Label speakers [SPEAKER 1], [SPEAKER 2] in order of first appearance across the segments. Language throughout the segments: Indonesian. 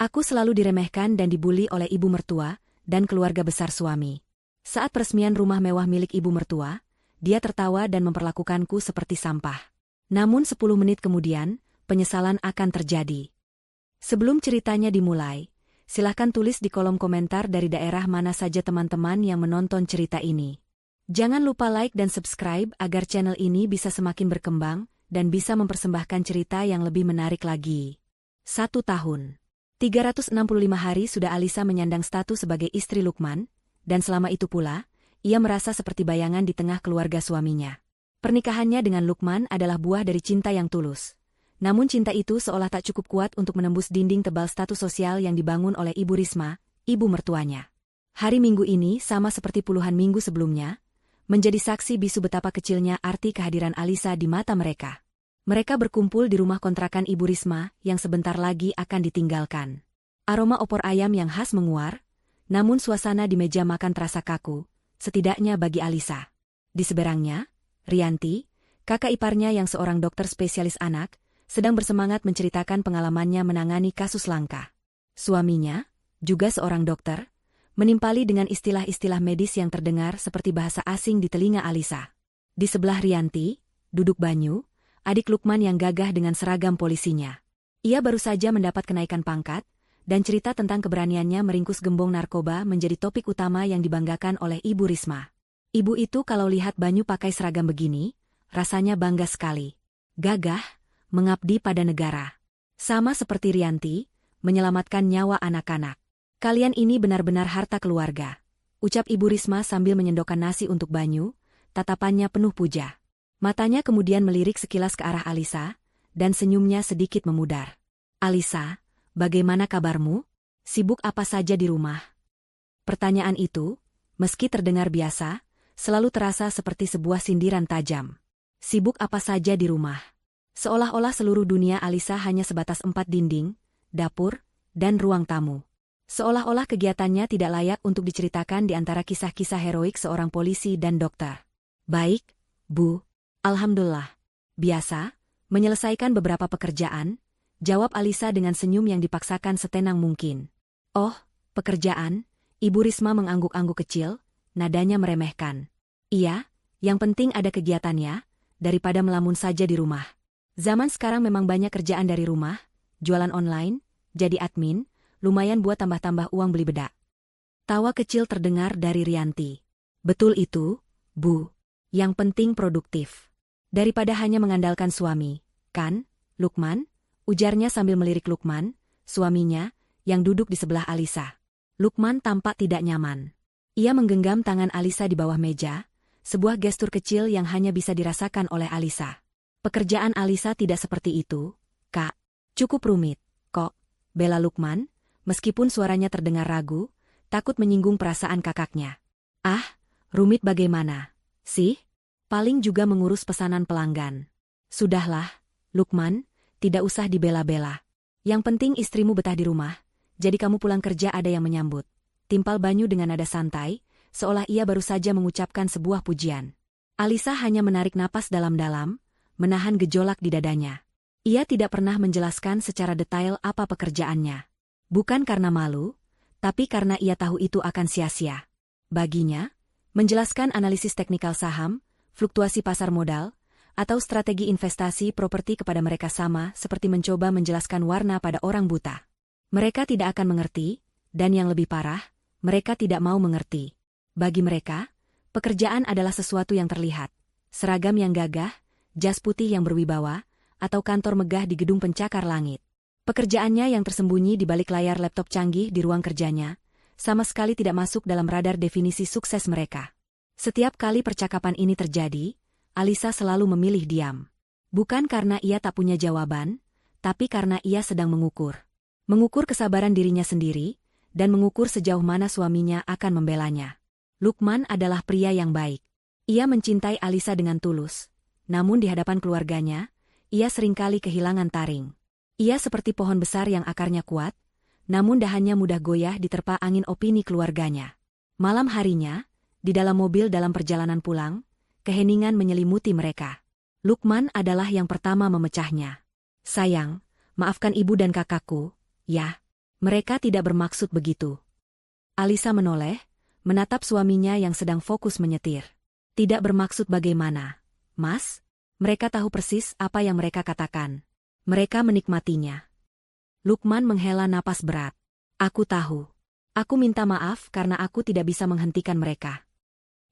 [SPEAKER 1] Aku selalu diremehkan dan dibuli oleh ibu mertua dan keluarga besar suami. Saat peresmian rumah mewah milik ibu mertua, dia tertawa dan memperlakukanku seperti sampah. Namun 10 menit kemudian, penyesalan akan terjadi. Sebelum ceritanya dimulai, silakan tulis di kolom komentar dari daerah mana saja teman-teman yang menonton cerita ini. Jangan lupa like dan subscribe agar channel ini bisa semakin berkembang dan bisa mempersembahkan cerita yang lebih menarik lagi. 1 tahun. 365 hari sudah Alisa menyandang status sebagai istri Lukman, dan selama itu pula, ia merasa seperti bayangan di tengah keluarga suaminya. Pernikahannya dengan Lukman adalah buah dari cinta yang tulus. Namun cinta itu seolah tak cukup kuat untuk menembus dinding tebal status sosial yang dibangun oleh Ibu Risma, ibu mertuanya. Hari Minggu ini sama seperti puluhan minggu sebelumnya, menjadi saksi bisu betapa kecilnya arti kehadiran Alisa di mata mereka. Mereka berkumpul di rumah kontrakan Ibu Risma yang sebentar lagi akan ditinggalkan. Aroma opor ayam yang khas menguar, namun suasana di meja makan terasa kaku, setidaknya bagi Alisa. Di seberangnya, Rianti, kakak iparnya yang seorang dokter spesialis anak, sedang bersemangat menceritakan pengalamannya menangani kasus langka. Suaminya, juga seorang dokter, menimpali dengan istilah-istilah medis yang terdengar seperti bahasa asing di telinga Alisa. Di sebelah Rianti, duduk Banyu, adik Lukman yang gagah dengan seragam polisinya. Ia baru saja mendapat kenaikan pangkat, dan cerita tentang keberaniannya meringkus gembong narkoba menjadi topik utama yang dibanggakan oleh Ibu Risma. Ibu itu kalau lihat Banyu pakai seragam begini, rasanya bangga sekali. Gagah, mengabdi pada negara. Sama seperti Rianti, menyelamatkan nyawa anak-anak. Kalian ini benar-benar harta keluarga, ucap Ibu Risma sambil menyendokkan nasi untuk Banyu, tatapannya penuh puja. Matanya kemudian melirik sekilas ke arah Alisa, dan senyumnya sedikit memudar. Alisa, bagaimana kabarmu? Sibuk apa saja di rumah? Pertanyaan itu, meski terdengar biasa, selalu terasa seperti sebuah sindiran tajam. Sibuk apa saja di rumah? Seolah-olah seluruh dunia Alisa hanya sebatas 4 dinding, dapur, dan ruang tamu. Seolah-olah kegiatannya tidak layak untuk diceritakan di antara kisah-kisah heroik seorang polisi dan dokter. Baik, Bu. Alhamdulillah. Biasa, menyelesaikan beberapa pekerjaan, jawab Alisa dengan senyum yang dipaksakan setenang mungkin. Oh, pekerjaan? Ibu Risma mengangguk-angguk kecil, nadanya meremehkan. Iya, yang penting ada kegiatannya, daripada melamun saja di rumah. Zaman sekarang memang banyak kerjaan dari rumah, jualan online, jadi admin, lumayan buat tambah-tambah uang beli bedak. Tawa kecil terdengar dari Rianti. Betul itu, Bu. Yang penting produktif. Daripada hanya mengandalkan suami, kan, Lukman? Ujarnya sambil melirik Lukman, suaminya, yang duduk di sebelah Alisa. Lukman tampak tidak nyaman. Ia menggenggam tangan Alisa di bawah meja, sebuah gestur kecil yang hanya bisa dirasakan oleh Alisa. Pekerjaan Alisa tidak seperti itu, Kak. Cukup rumit, kok, bela Lukman, meskipun suaranya terdengar ragu, takut menyinggung perasaan kakaknya. Ah, rumit bagaimana, sih? Paling juga mengurus pesanan pelanggan. Sudahlah, Lukman, tidak usah dibela-bela. Yang penting istrimu betah di rumah, jadi kamu pulang kerja ada yang menyambut. Timpal Banyu dengan nada santai, seolah ia baru saja mengucapkan sebuah pujian. Alisa hanya menarik napas dalam-dalam, menahan gejolak di dadanya. Ia tidak pernah menjelaskan secara detail apa pekerjaannya. Bukan karena malu, tapi karena ia tahu itu akan sia-sia. Baginya, menjelaskan analisis teknikal saham, fluktuasi pasar modal, atau strategi investasi properti kepada mereka sama seperti mencoba menjelaskan warna pada orang buta. Mereka tidak akan mengerti, dan yang lebih parah, mereka tidak mau mengerti. Bagi mereka, pekerjaan adalah sesuatu yang terlihat. Seragam yang gagah, jas putih yang berwibawa, atau kantor megah di gedung pencakar langit. Pekerjaannya yang tersembunyi di balik layar laptop canggih di ruang kerjanya, sama sekali tidak masuk dalam radar definisi sukses mereka. Setiap kali percakapan ini terjadi, Alisa selalu memilih diam. Bukan karena ia tak punya jawaban, tapi karena ia sedang mengukur. Mengukur kesabaran dirinya sendiri, dan mengukur sejauh mana suaminya akan membelanya. Lukman adalah pria yang baik. Ia mencintai Alisa dengan tulus. Namun di hadapan keluarganya, ia seringkali kehilangan taring. Ia seperti pohon besar yang akarnya kuat, namun dahannya mudah goyah diterpa angin opini keluarganya. Malam harinya, di dalam mobil dalam perjalanan pulang, keheningan menyelimuti mereka. Lukman adalah yang pertama memecahnya. Sayang, maafkan ibu dan kakakku, ya. Mereka tidak bermaksud begitu. Alisa menoleh, menatap suaminya yang sedang fokus menyetir. Tidak bermaksud bagaimana, Mas? Mereka tahu persis apa yang mereka katakan. Mereka menikmatinya. Lukman menghela napas berat. Aku tahu. Aku minta maaf karena aku tidak bisa menghentikan mereka.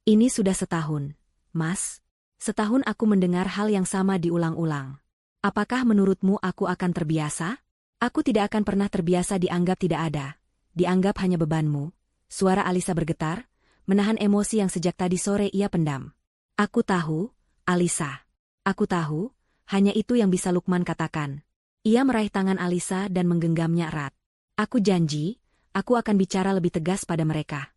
[SPEAKER 1] Ini sudah setahun, Mas. Setahun aku mendengar hal yang sama diulang-ulang. Apakah menurutmu aku akan terbiasa? Aku tidak akan pernah terbiasa dianggap tidak ada. Dianggap hanya bebanmu. Suara Alisa bergetar, menahan emosi yang sejak tadi sore ia pendam. Aku tahu, Alisa. Aku tahu, hanya itu yang bisa Lukman katakan. Ia meraih tangan Alisa dan menggenggamnya erat. Aku janji, aku akan bicara lebih tegas pada mereka.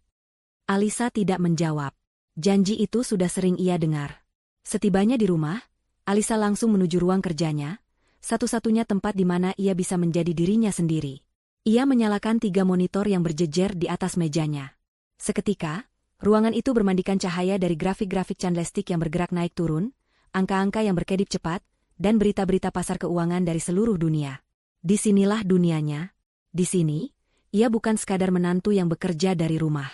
[SPEAKER 1] Alisa tidak menjawab. Janji itu sudah sering ia dengar. Setibanya di rumah, Alisa langsung menuju ruang kerjanya, satu-satunya tempat di mana ia bisa menjadi dirinya sendiri. Ia menyalakan 3 monitor yang berjejer di atas mejanya. Seketika, ruangan itu bermandikan cahaya dari grafik-grafik candlestick yang bergerak naik turun, angka-angka yang berkedip cepat, dan berita-berita pasar keuangan dari seluruh dunia. Disinilah dunianya. Di sini, ia bukan sekadar menantu yang bekerja dari rumah.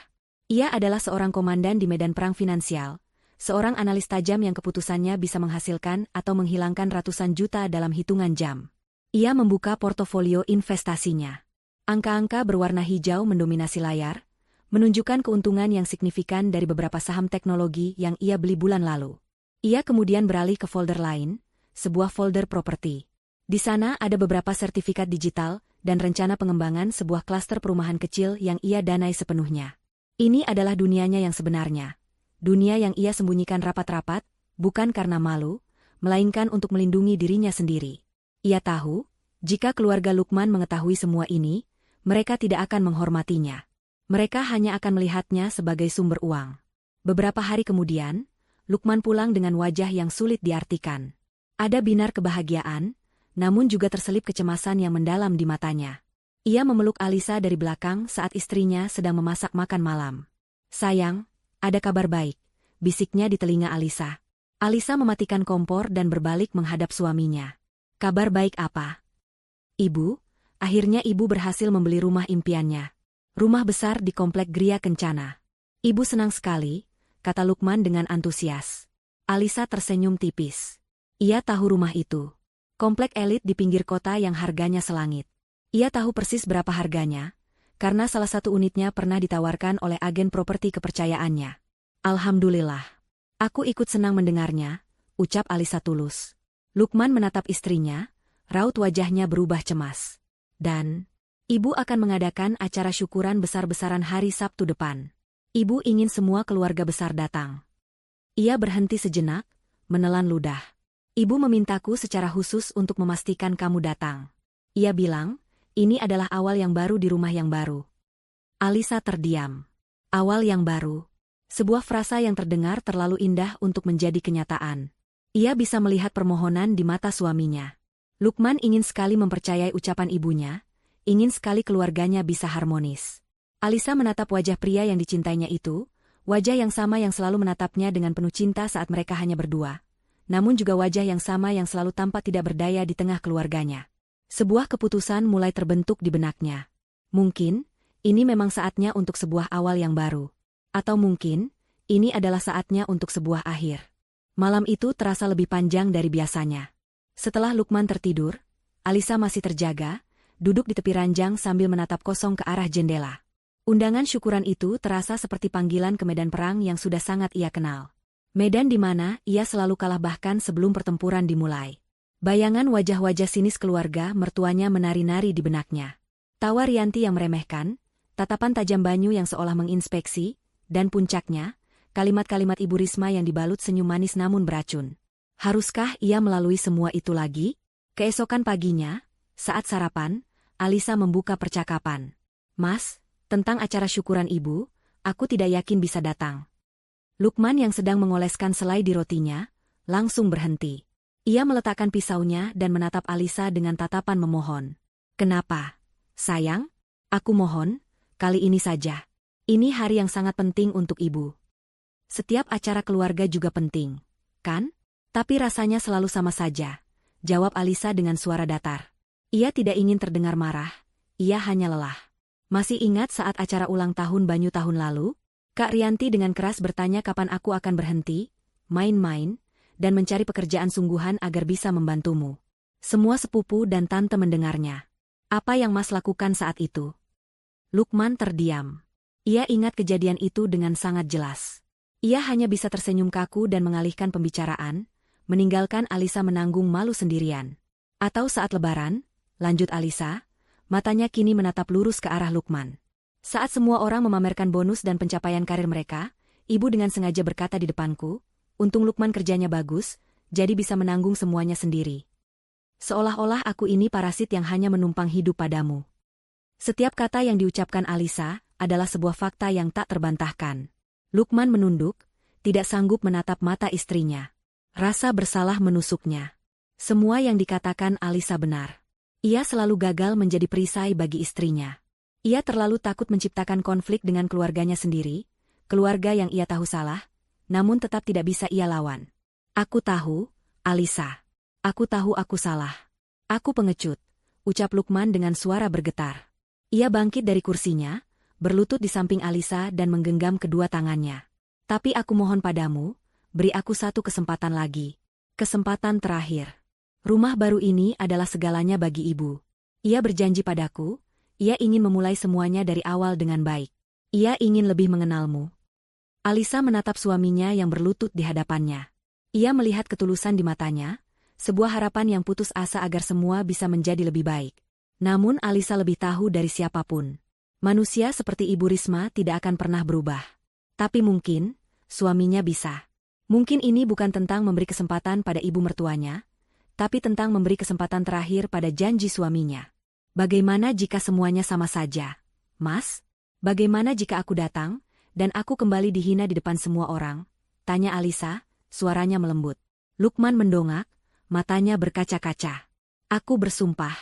[SPEAKER 1] Ia adalah seorang komandan di medan perang finansial, seorang analis tajam yang keputusannya bisa menghasilkan atau menghilangkan ratusan juta dalam hitungan jam. Ia membuka portofolio investasinya. Angka-angka berwarna hijau mendominasi layar, menunjukkan keuntungan yang signifikan dari beberapa saham teknologi yang ia beli bulan lalu. Ia kemudian beralih ke folder lain, sebuah folder properti. Di sana ada beberapa sertifikat digital dan rencana pengembangan sebuah klaster perumahan kecil yang ia danai sepenuhnya. Ini adalah dunianya yang sebenarnya. Dunia yang ia sembunyikan rapat-rapat, bukan karena malu, melainkan untuk melindungi dirinya sendiri. Ia tahu, jika keluarga Lukman mengetahui semua ini, mereka tidak akan menghormatinya. Mereka hanya akan melihatnya sebagai sumber uang. Beberapa hari kemudian, Lukman pulang dengan wajah yang sulit diartikan. Ada binar kebahagiaan, namun juga terselip kecemasan yang mendalam di matanya. Ia memeluk Alisa dari belakang saat istrinya sedang memasak makan malam. Sayang, ada kabar baik, bisiknya di telinga Alisa. Alisa mematikan kompor dan berbalik menghadap suaminya. Kabar baik apa? Ibu, akhirnya ibu berhasil membeli rumah impiannya. Rumah besar di komplek Gria Kencana. Ibu senang sekali, kata Lukman dengan antusias. Alisa tersenyum tipis. Ia tahu rumah itu. Komplek elit di pinggir kota yang harganya selangit. Ia tahu persis berapa harganya, karena salah satu unitnya pernah ditawarkan oleh agen properti kepercayaannya. Alhamdulillah. Aku ikut senang mendengarnya, ucap Alisa tulus. Lukman menatap istrinya, raut wajahnya berubah cemas. Dan, ibu akan mengadakan acara syukuran besar-besaran hari Sabtu depan. Ibu ingin semua keluarga besar datang. Ia berhenti sejenak, menelan ludah. Ibu memintaku secara khusus untuk memastikan kamu datang. Ia bilang, ini adalah awal yang baru di rumah yang baru. Alisa terdiam. Awal yang baru. Sebuah frasa yang terdengar terlalu indah untuk menjadi kenyataan. Ia bisa melihat permohonan di mata suaminya. Lukman ingin sekali mempercayai ucapan ibunya, ingin sekali keluarganya bisa harmonis. Alisa menatap wajah pria yang dicintainya itu, wajah yang sama yang selalu menatapnya dengan penuh cinta saat mereka hanya berdua. Namun juga wajah yang sama yang selalu tampak tidak berdaya di tengah keluarganya. Sebuah keputusan mulai terbentuk di benaknya. Mungkin, ini memang saatnya untuk sebuah awal yang baru. Atau mungkin, ini adalah saatnya untuk sebuah akhir. Malam itu terasa lebih panjang dari biasanya. Setelah Lukman tertidur, Alisa masih terjaga, duduk di tepi ranjang sambil menatap kosong ke arah jendela. Undangan syukuran itu terasa seperti panggilan ke medan perang yang sudah sangat ia kenal. Medan di mana ia selalu kalah bahkan sebelum pertempuran dimulai. Bayangan wajah-wajah sinis keluarga mertuanya menari-nari di benaknya. Tawa Rianti yang meremehkan, tatapan tajam Banyu yang seolah menginspeksi, dan puncaknya, kalimat-kalimat Ibu Risma yang dibalut senyum manis namun beracun. Haruskah ia melalui semua itu lagi? Keesokan paginya, saat sarapan, Alisa membuka percakapan. Mas, tentang acara syukuran ibu, aku tidak yakin bisa datang. Lukman yang sedang mengoleskan selai di rotinya, langsung berhenti. Ia meletakkan pisaunya dan menatap Alisa dengan tatapan memohon. Kenapa? Sayang, aku mohon, kali ini saja. Ini hari yang sangat penting untuk ibu. Setiap acara keluarga juga penting, kan? Tapi rasanya selalu sama saja, jawab Alisa dengan suara datar. Ia tidak ingin terdengar marah, ia hanya lelah. Masih ingat saat acara ulang tahun Banyu tahun lalu? Kak Rianti dengan keras bertanya kapan aku akan berhenti, main-main, dan mencari pekerjaan sungguhan agar bisa membantumu. Semua sepupu dan tante mendengarnya. Apa yang Mas lakukan saat itu? Lukman terdiam. Ia ingat kejadian itu dengan sangat jelas. Ia hanya bisa tersenyum kaku dan mengalihkan pembicaraan, meninggalkan Alisa menanggung malu sendirian. Atau saat lebaran, lanjut Alisa, matanya kini menatap lurus ke arah Lukman. Saat semua orang memamerkan bonus dan pencapaian karir mereka, ibu dengan sengaja berkata di depanku, untung Lukman kerjanya bagus, jadi bisa menanggung semuanya sendiri. Seolah-olah aku ini parasit yang hanya menumpang hidup padamu. Setiap kata yang diucapkan Alisa adalah sebuah fakta yang tak terbantahkan. Lukman menunduk, tidak sanggup menatap mata istrinya. Rasa bersalah menusuknya. Semua yang dikatakan Alisa benar. Ia selalu gagal menjadi perisai bagi istrinya. Ia terlalu takut menciptakan konflik dengan keluarganya sendiri, keluarga yang ia tahu salah, namun tetap tidak bisa ia lawan. Aku tahu, Alisa. Aku tahu aku salah. Aku pengecut, ucap Lukman dengan suara bergetar. Ia bangkit dari kursinya, berlutut di samping Alisa dan menggenggam kedua tangannya. Tapi aku mohon padamu, beri aku satu kesempatan lagi. Kesempatan terakhir. Rumah baru ini adalah segalanya bagi ibu. Ia berjanji padaku, ia ingin memulai semuanya dari awal dengan baik. Ia ingin lebih mengenalmu. Alisa menatap suaminya yang berlutut di hadapannya. Ia melihat ketulusan di matanya, sebuah harapan yang putus asa agar semua bisa menjadi lebih baik. Namun Alisa lebih tahu dari siapapun. Manusia seperti Ibu Risma tidak akan pernah berubah. Tapi mungkin, suaminya bisa. Mungkin ini bukan tentang memberi kesempatan pada ibu mertuanya, tapi tentang memberi kesempatan terakhir pada janji suaminya. Bagaimana jika semuanya sama saja, Mas? Bagaimana jika aku datang, dan aku kembali dihina di depan semua orang? Tanya Alisa, suaranya melembut. Lukman mendongak, matanya berkaca-kaca. Aku bersumpah,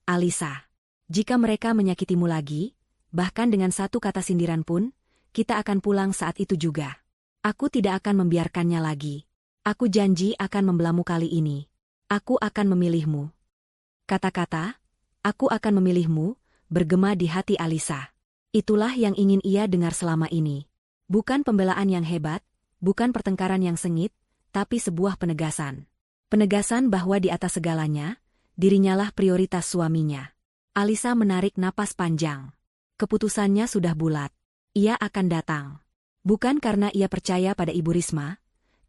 [SPEAKER 1] Alisa, jika mereka menyakitimu lagi, bahkan dengan satu kata sindiran pun, kita akan pulang saat itu juga. Aku tidak akan membiarkannya lagi. Aku janji akan membelamu kali ini. Aku akan memilihmu. Kata-kata, aku akan memilihmu, bergema di hati Alisa. Itulah yang ingin ia dengar selama ini. Bukan pembelaan yang hebat, bukan pertengkaran yang sengit, tapi sebuah penegasan. Penegasan bahwa di atas segalanya, dirinyalah prioritas suaminya. Alisa menarik napas panjang. Keputusannya sudah bulat. Ia akan datang. Bukan karena ia percaya pada Ibu Risma,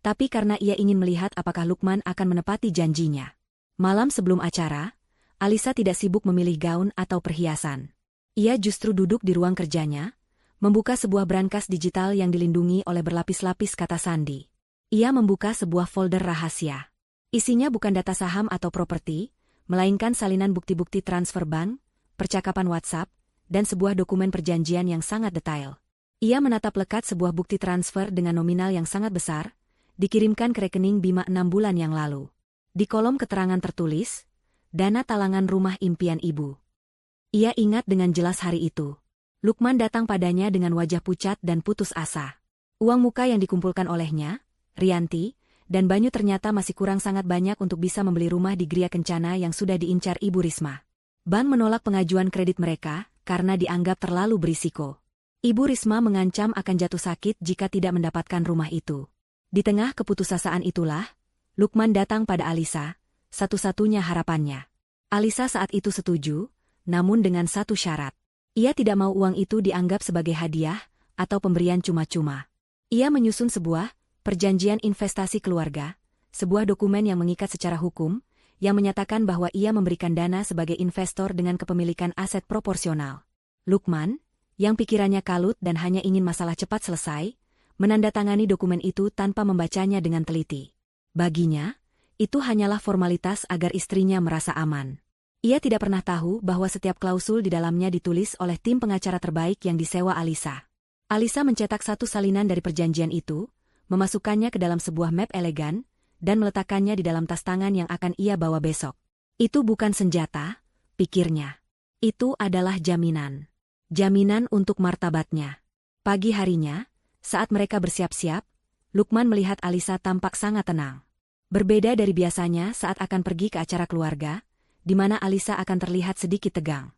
[SPEAKER 1] tapi karena ia ingin melihat apakah Lukman akan menepati janjinya. Malam sebelum acara, Alisa tidak sibuk memilih gaun atau perhiasan. Ia justru duduk di ruang kerjanya, membuka sebuah brankas digital yang dilindungi oleh berlapis-lapis kata sandi. Ia membuka sebuah folder rahasia. Isinya bukan data saham atau properti, melainkan salinan bukti-bukti transfer bank, percakapan WhatsApp, dan sebuah dokumen perjanjian yang sangat detail. Ia menatap lekat sebuah bukti transfer dengan nominal yang sangat besar, dikirimkan ke rekening Bima 6 bulan yang lalu. Di kolom keterangan tertulis, dana talangan rumah impian ibu. Ia ingat dengan jelas hari itu. Lukman datang padanya dengan wajah pucat dan putus asa. Uang muka yang dikumpulkan olehnya, Rianti, dan Banyu ternyata masih kurang sangat banyak untuk bisa membeli rumah di Gria Kencana yang sudah diincar Ibu Risma. Bank menolak pengajuan kredit mereka, karena dianggap terlalu berisiko. Ibu Risma mengancam akan jatuh sakit jika tidak mendapatkan rumah itu. Di tengah keputusasaan itulah, Lukman datang pada Alisa, satu-satunya harapannya. Alisa saat itu setuju, namun dengan satu syarat. Ia tidak mau uang itu dianggap sebagai hadiah atau pemberian cuma-cuma. Ia menyusun sebuah perjanjian investasi keluarga, sebuah dokumen yang mengikat secara hukum, yang menyatakan bahwa ia memberikan dana sebagai investor dengan kepemilikan aset proporsional. Lukman, yang pikirannya kalut dan hanya ingin masalah cepat selesai, menandatangani dokumen itu tanpa membacanya dengan teliti. Baginya, itu hanyalah formalitas agar istrinya merasa aman. Ia tidak pernah tahu bahwa setiap klausul di dalamnya ditulis oleh tim pengacara terbaik yang disewa Alisa. Alisa mencetak satu salinan dari perjanjian itu, memasukkannya ke dalam sebuah map elegan, dan meletakkannya di dalam tas tangan yang akan ia bawa besok. Itu bukan senjata, pikirnya. Itu adalah jaminan. Jaminan untuk martabatnya. Pagi harinya, saat mereka bersiap-siap, Lukman melihat Alisa tampak sangat tenang. Berbeda dari biasanya saat akan pergi ke acara keluarga, di mana Alisa akan terlihat sedikit tegang.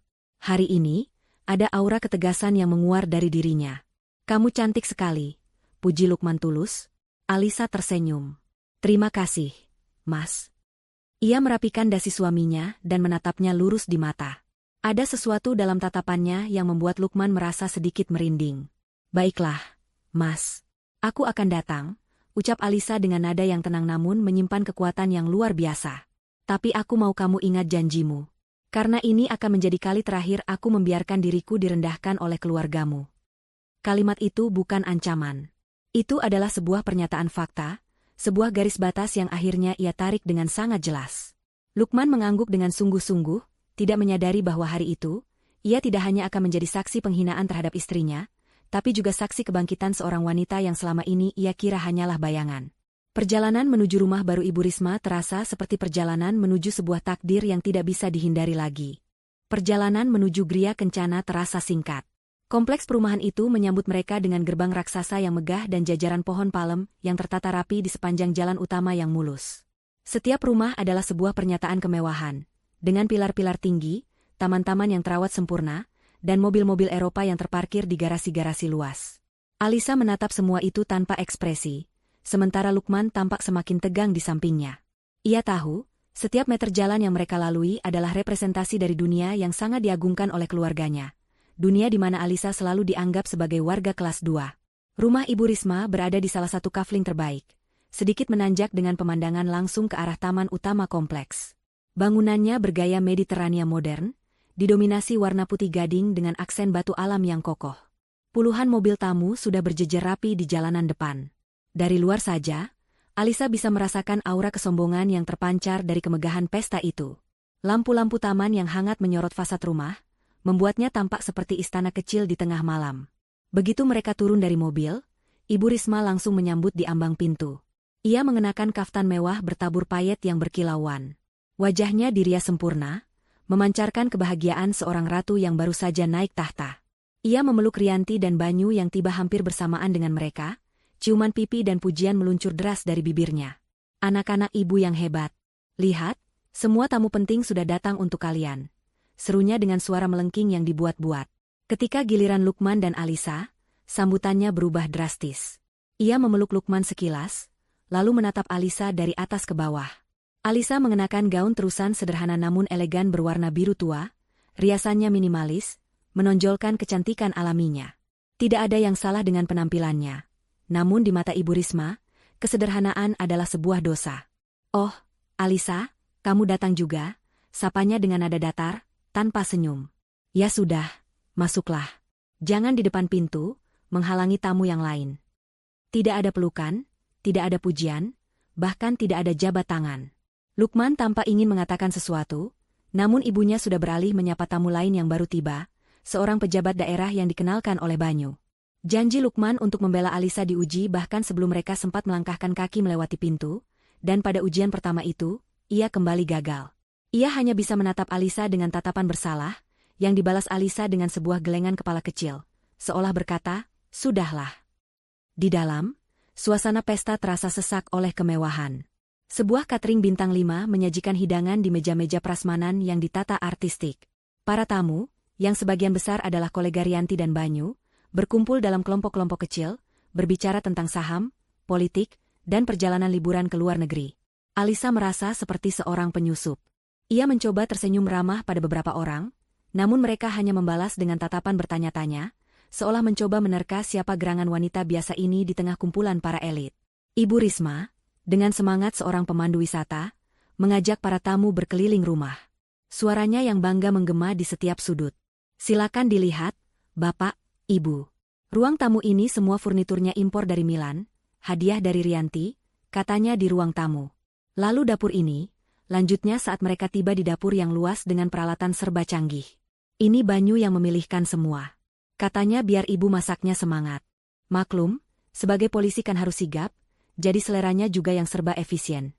[SPEAKER 1] Hari ini, ada aura ketegasan yang menguar dari dirinya. Kamu cantik sekali, puji Lukman tulus. Alisa tersenyum. Terima kasih, Mas. Ia merapikan dasi suaminya dan menatapnya lurus di mata. Ada sesuatu dalam tatapannya yang membuat Lukman merasa sedikit merinding. Baiklah, Mas. Aku akan datang, ucap Alisa dengan nada yang tenang namun menyimpan kekuatan yang luar biasa. Tapi aku mau kamu ingat janjimu. Karena ini akan menjadi kali terakhir aku membiarkan diriku direndahkan oleh keluargamu. Kalimat itu bukan ancaman. Itu adalah sebuah pernyataan fakta, sebuah garis batas yang akhirnya ia tarik dengan sangat jelas. Lukman mengangguk dengan sungguh-sungguh, tidak menyadari bahwa hari itu, ia tidak hanya akan menjadi saksi penghinaan terhadap istrinya, tapi juga saksi kebangkitan seorang wanita yang selama ini ia kira hanyalah bayangan. Perjalanan menuju rumah baru Ibu Risma terasa seperti perjalanan menuju sebuah takdir yang tidak bisa dihindari lagi. Perjalanan menuju Gria Kencana terasa singkat. Kompleks perumahan itu menyambut mereka dengan gerbang raksasa yang megah dan jajaran pohon palem yang tertata rapi di sepanjang jalan utama yang mulus. Setiap rumah adalah sebuah pernyataan kemewahan, dengan pilar-pilar tinggi, taman-taman yang terawat sempurna, dan mobil-mobil Eropa yang terparkir di garasi-garasi luas. Alisa menatap semua itu tanpa ekspresi. Sementara Lukman tampak semakin tegang di sampingnya. Ia tahu, setiap meter jalan yang mereka lalui adalah representasi dari dunia yang sangat diagungkan oleh keluarganya. Dunia di mana Alisa selalu dianggap sebagai warga kelas 2. Rumah Ibu Risma berada di salah satu kafling terbaik, sedikit menanjak dengan pemandangan langsung ke arah taman utama kompleks. Bangunannya bergaya Mediterania modern, didominasi warna putih gading dengan aksen batu alam yang kokoh. Puluhan mobil tamu sudah berjejer rapi di jalanan depan. Dari luar saja, Alisa bisa merasakan aura kesombongan yang terpancar dari kemegahan pesta itu. Lampu-lampu taman yang hangat menyorot fasad rumah, membuatnya tampak seperti istana kecil di tengah malam. Begitu mereka turun dari mobil, Ibu Risma langsung menyambut di ambang pintu. Ia mengenakan kaftan mewah bertabur payet yang berkilauan. Wajahnya dirias sempurna, memancarkan kebahagiaan seorang ratu yang baru saja naik tahta. Ia memeluk Rianti dan Banyu yang tiba hampir bersamaan dengan mereka. Ciuman pipi dan pujian meluncur deras dari bibirnya. Anak-anak ibu yang hebat. Lihat, semua tamu penting sudah datang untuk kalian. Serunya dengan suara melengking yang dibuat-buat. Ketika giliran Lukman dan Alisa, sambutannya berubah drastis. Ia memeluk Lukman sekilas, lalu menatap Alisa dari atas ke bawah. Alisa mengenakan gaun terusan sederhana namun elegan berwarna biru tua, riasannya minimalis, menonjolkan kecantikan alaminya. Tidak ada yang salah dengan penampilannya. Namun di mata Ibu Risma, kesederhanaan adalah sebuah dosa. Oh, Alisa, kamu datang juga, sapanya dengan nada datar, tanpa senyum. Ya sudah, masuklah. Jangan di depan pintu, menghalangi tamu yang lain. Tidak ada pelukan, tidak ada pujian, bahkan tidak ada jabat tangan. Lukman tampak ingin mengatakan sesuatu, namun ibunya sudah beralih menyapa tamu lain yang baru tiba, seorang pejabat daerah yang dikenalkan oleh Banyu. Janji Lukman untuk membela Alisa diuji bahkan sebelum mereka sempat melangkahkan kaki melewati pintu, dan pada ujian pertama itu, ia kembali gagal. Ia hanya bisa menatap Alisa dengan tatapan bersalah, yang dibalas Alisa dengan sebuah gelengan kepala kecil, seolah berkata, "Sudahlah." Di dalam, suasana pesta terasa sesak oleh kemewahan. Sebuah catering bintang 5 menyajikan hidangan di meja-meja prasmanan yang ditata artistik. Para tamu, yang sebagian besar adalah kolega Rianti dan Banyu, berkumpul dalam kelompok-kelompok kecil, berbicara tentang saham, politik, dan perjalanan liburan ke luar negeri. Alisa merasa seperti seorang penyusup. Ia mencoba tersenyum ramah pada beberapa orang, namun mereka hanya membalas dengan tatapan bertanya-tanya, seolah mencoba menerka siapa gerangan wanita biasa ini di tengah kumpulan para elit. Ibu Risma, dengan semangat seorang pemandu wisata, mengajak para tamu berkeliling rumah. Suaranya yang bangga menggema di setiap sudut. Silakan dilihat, Bapak, Ibu. Ruang tamu ini semua furniturnya impor dari Milan, hadiah dari Rianti, katanya di ruang tamu. Lalu dapur ini, lanjutnya saat mereka tiba di dapur yang luas dengan peralatan serba canggih. Ini Banyu yang memilihkan semua. Katanya biar ibu masaknya semangat. Maklum, sebagai polisi kan harus sigap, jadi seleranya juga yang serba efisien.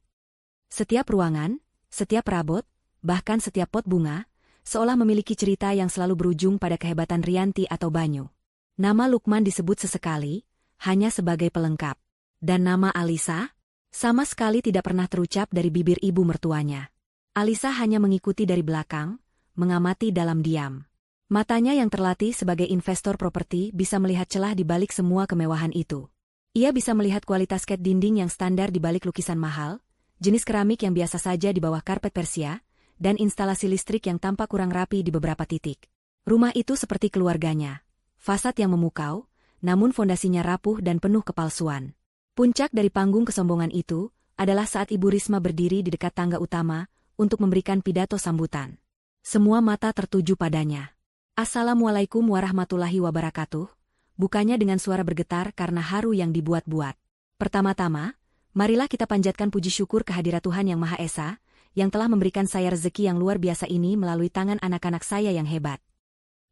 [SPEAKER 1] Setiap ruangan, setiap perabot, bahkan setiap pot bunga, seolah memiliki cerita yang selalu berujung pada kehebatan Rianti atau Banyu. Nama Lukman disebut sesekali, hanya sebagai pelengkap. Dan nama Alisa, sama sekali tidak pernah terucap dari bibir ibu mertuanya. Alisa hanya mengikuti dari belakang, mengamati dalam diam. Matanya yang terlatih sebagai investor properti bisa melihat celah di balik semua kemewahan itu. Ia bisa melihat kualitas cat dinding yang standar di balik lukisan mahal, jenis keramik yang biasa saja di bawah karpet Persia, dan instalasi listrik yang tampak kurang rapi di beberapa titik. Rumah itu seperti keluarganya. Fasad yang memukau, namun fondasinya rapuh dan penuh kepalsuan. Puncak dari panggung kesombongan itu adalah saat Ibu Risma berdiri di dekat tangga utama untuk memberikan pidato sambutan. Semua mata tertuju padanya. Assalamualaikum warahmatullahi wabarakatuh, bukannya dengan suara bergetar karena haru yang dibuat-buat. Pertama-tama, marilah kita panjatkan puji syukur kehadirat Tuhan Yang Maha Esa, yang telah memberikan saya rezeki yang luar biasa ini melalui tangan anak-anak saya yang hebat.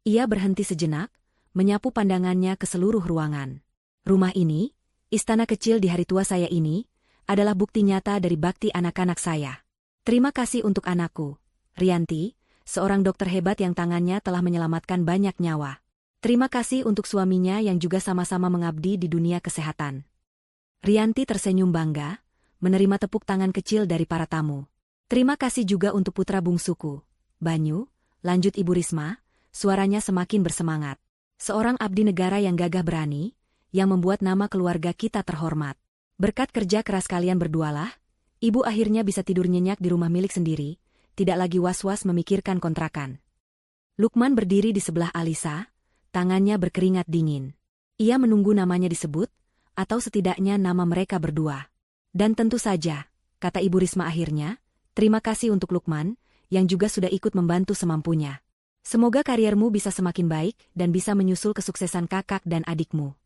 [SPEAKER 1] Ia berhenti sejenak, menyapu pandangannya ke seluruh ruangan. Rumah ini, istana kecil di hari tua saya ini, adalah bukti nyata dari bakti anak-anak saya. Terima kasih untuk anakku, Rianti, seorang dokter hebat yang tangannya telah menyelamatkan banyak nyawa. Terima kasih untuk suaminya yang juga sama-sama mengabdi di dunia kesehatan. Rianti tersenyum bangga, menerima tepuk tangan kecil dari para tamu. Terima kasih juga untuk putra bungsuku, Banyu, lanjut Ibu Risma, suaranya semakin bersemangat. Seorang abdi negara yang gagah berani, yang membuat nama keluarga kita terhormat. Berkat kerja keras kalian berdualah, Ibu akhirnya bisa tidur nyenyak di rumah milik sendiri, tidak lagi was-was memikirkan kontrakan. Lukman berdiri di sebelah Alisa, tangannya berkeringat dingin. Ia menunggu namanya disebut, atau setidaknya nama mereka berdua. Dan tentu saja, kata Ibu Risma akhirnya, terima kasih untuk Lukman, yang juga sudah ikut membantu semampunya. Semoga kariermu bisa semakin baik dan bisa menyusul kesuksesan kakak dan adikmu.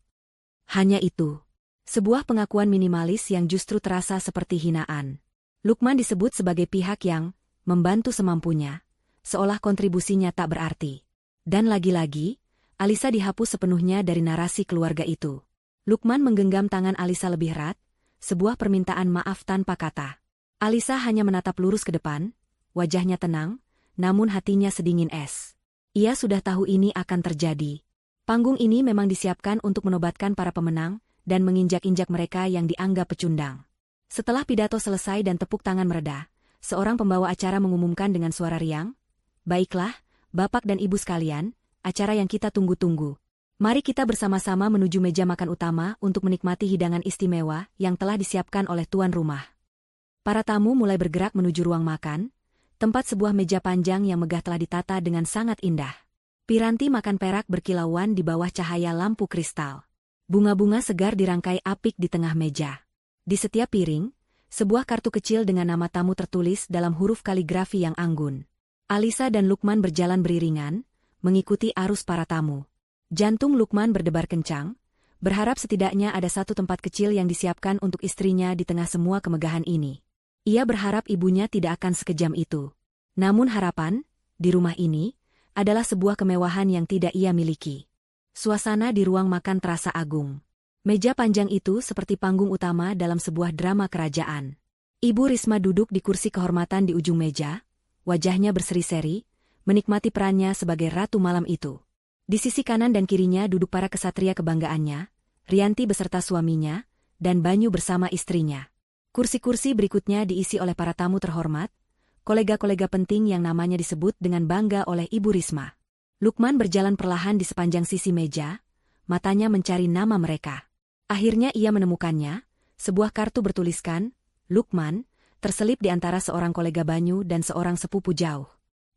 [SPEAKER 1] Hanya itu. Sebuah pengakuan minimalis yang justru terasa seperti hinaan. Lukman disebut sebagai pihak yang membantu semampunya, seolah kontribusinya tak berarti. Dan lagi-lagi, Alisa dihapus sepenuhnya dari narasi keluarga itu. Lukman menggenggam tangan Alisa lebih erat, sebuah permintaan maaf tanpa kata. Alisa hanya menatap lurus ke depan, wajahnya tenang, namun hatinya sedingin es. Ia sudah tahu ini akan terjadi. Panggung ini memang disiapkan untuk menobatkan para pemenang dan menginjak-injak mereka yang dianggap pecundang. Setelah pidato selesai dan tepuk tangan mereda, seorang pembawa acara mengumumkan dengan suara riang, "Baiklah, Bapak dan Ibu sekalian, acara yang kita tunggu-tunggu. Mari kita bersama-sama menuju meja makan utama untuk menikmati hidangan istimewa yang telah disiapkan oleh tuan rumah." Para tamu mulai bergerak menuju ruang makan, tempat sebuah meja panjang yang megah telah ditata dengan sangat indah. Piranti makan perak berkilauan di bawah cahaya lampu kristal. Bunga-bunga segar dirangkai apik di tengah meja. Di setiap piring, sebuah kartu kecil dengan nama tamu tertulis dalam huruf kaligrafi yang anggun. Alisa dan Lukman berjalan beriringan, mengikuti arus para tamu. Jantung Lukman berdebar kencang, berharap setidaknya ada satu tempat kecil yang disiapkan untuk istrinya di tengah semua kemegahan ini. Ia berharap ibunya tidak akan sekejam itu. Namun harapan, di rumah ini, adalah sebuah kemewahan yang tidak ia miliki. Suasana di ruang makan terasa agung. Meja panjang itu seperti panggung utama dalam sebuah drama kerajaan. Ibu Risma duduk di kursi kehormatan di ujung meja, wajahnya berseri-seri, menikmati perannya sebagai ratu malam itu. Di sisi kanan dan kirinya duduk para kesatria kebanggaannya, Rianti beserta suaminya, dan Banyu bersama istrinya. Kursi-kursi berikutnya diisi oleh para tamu terhormat, kolega-kolega penting yang namanya disebut dengan bangga oleh Ibu Risma. Lukman berjalan perlahan di sepanjang sisi meja, matanya mencari nama mereka. Akhirnya ia menemukannya, sebuah kartu bertuliskan, Lukman, terselip di antara seorang kolega Banyu dan seorang sepupu jauh.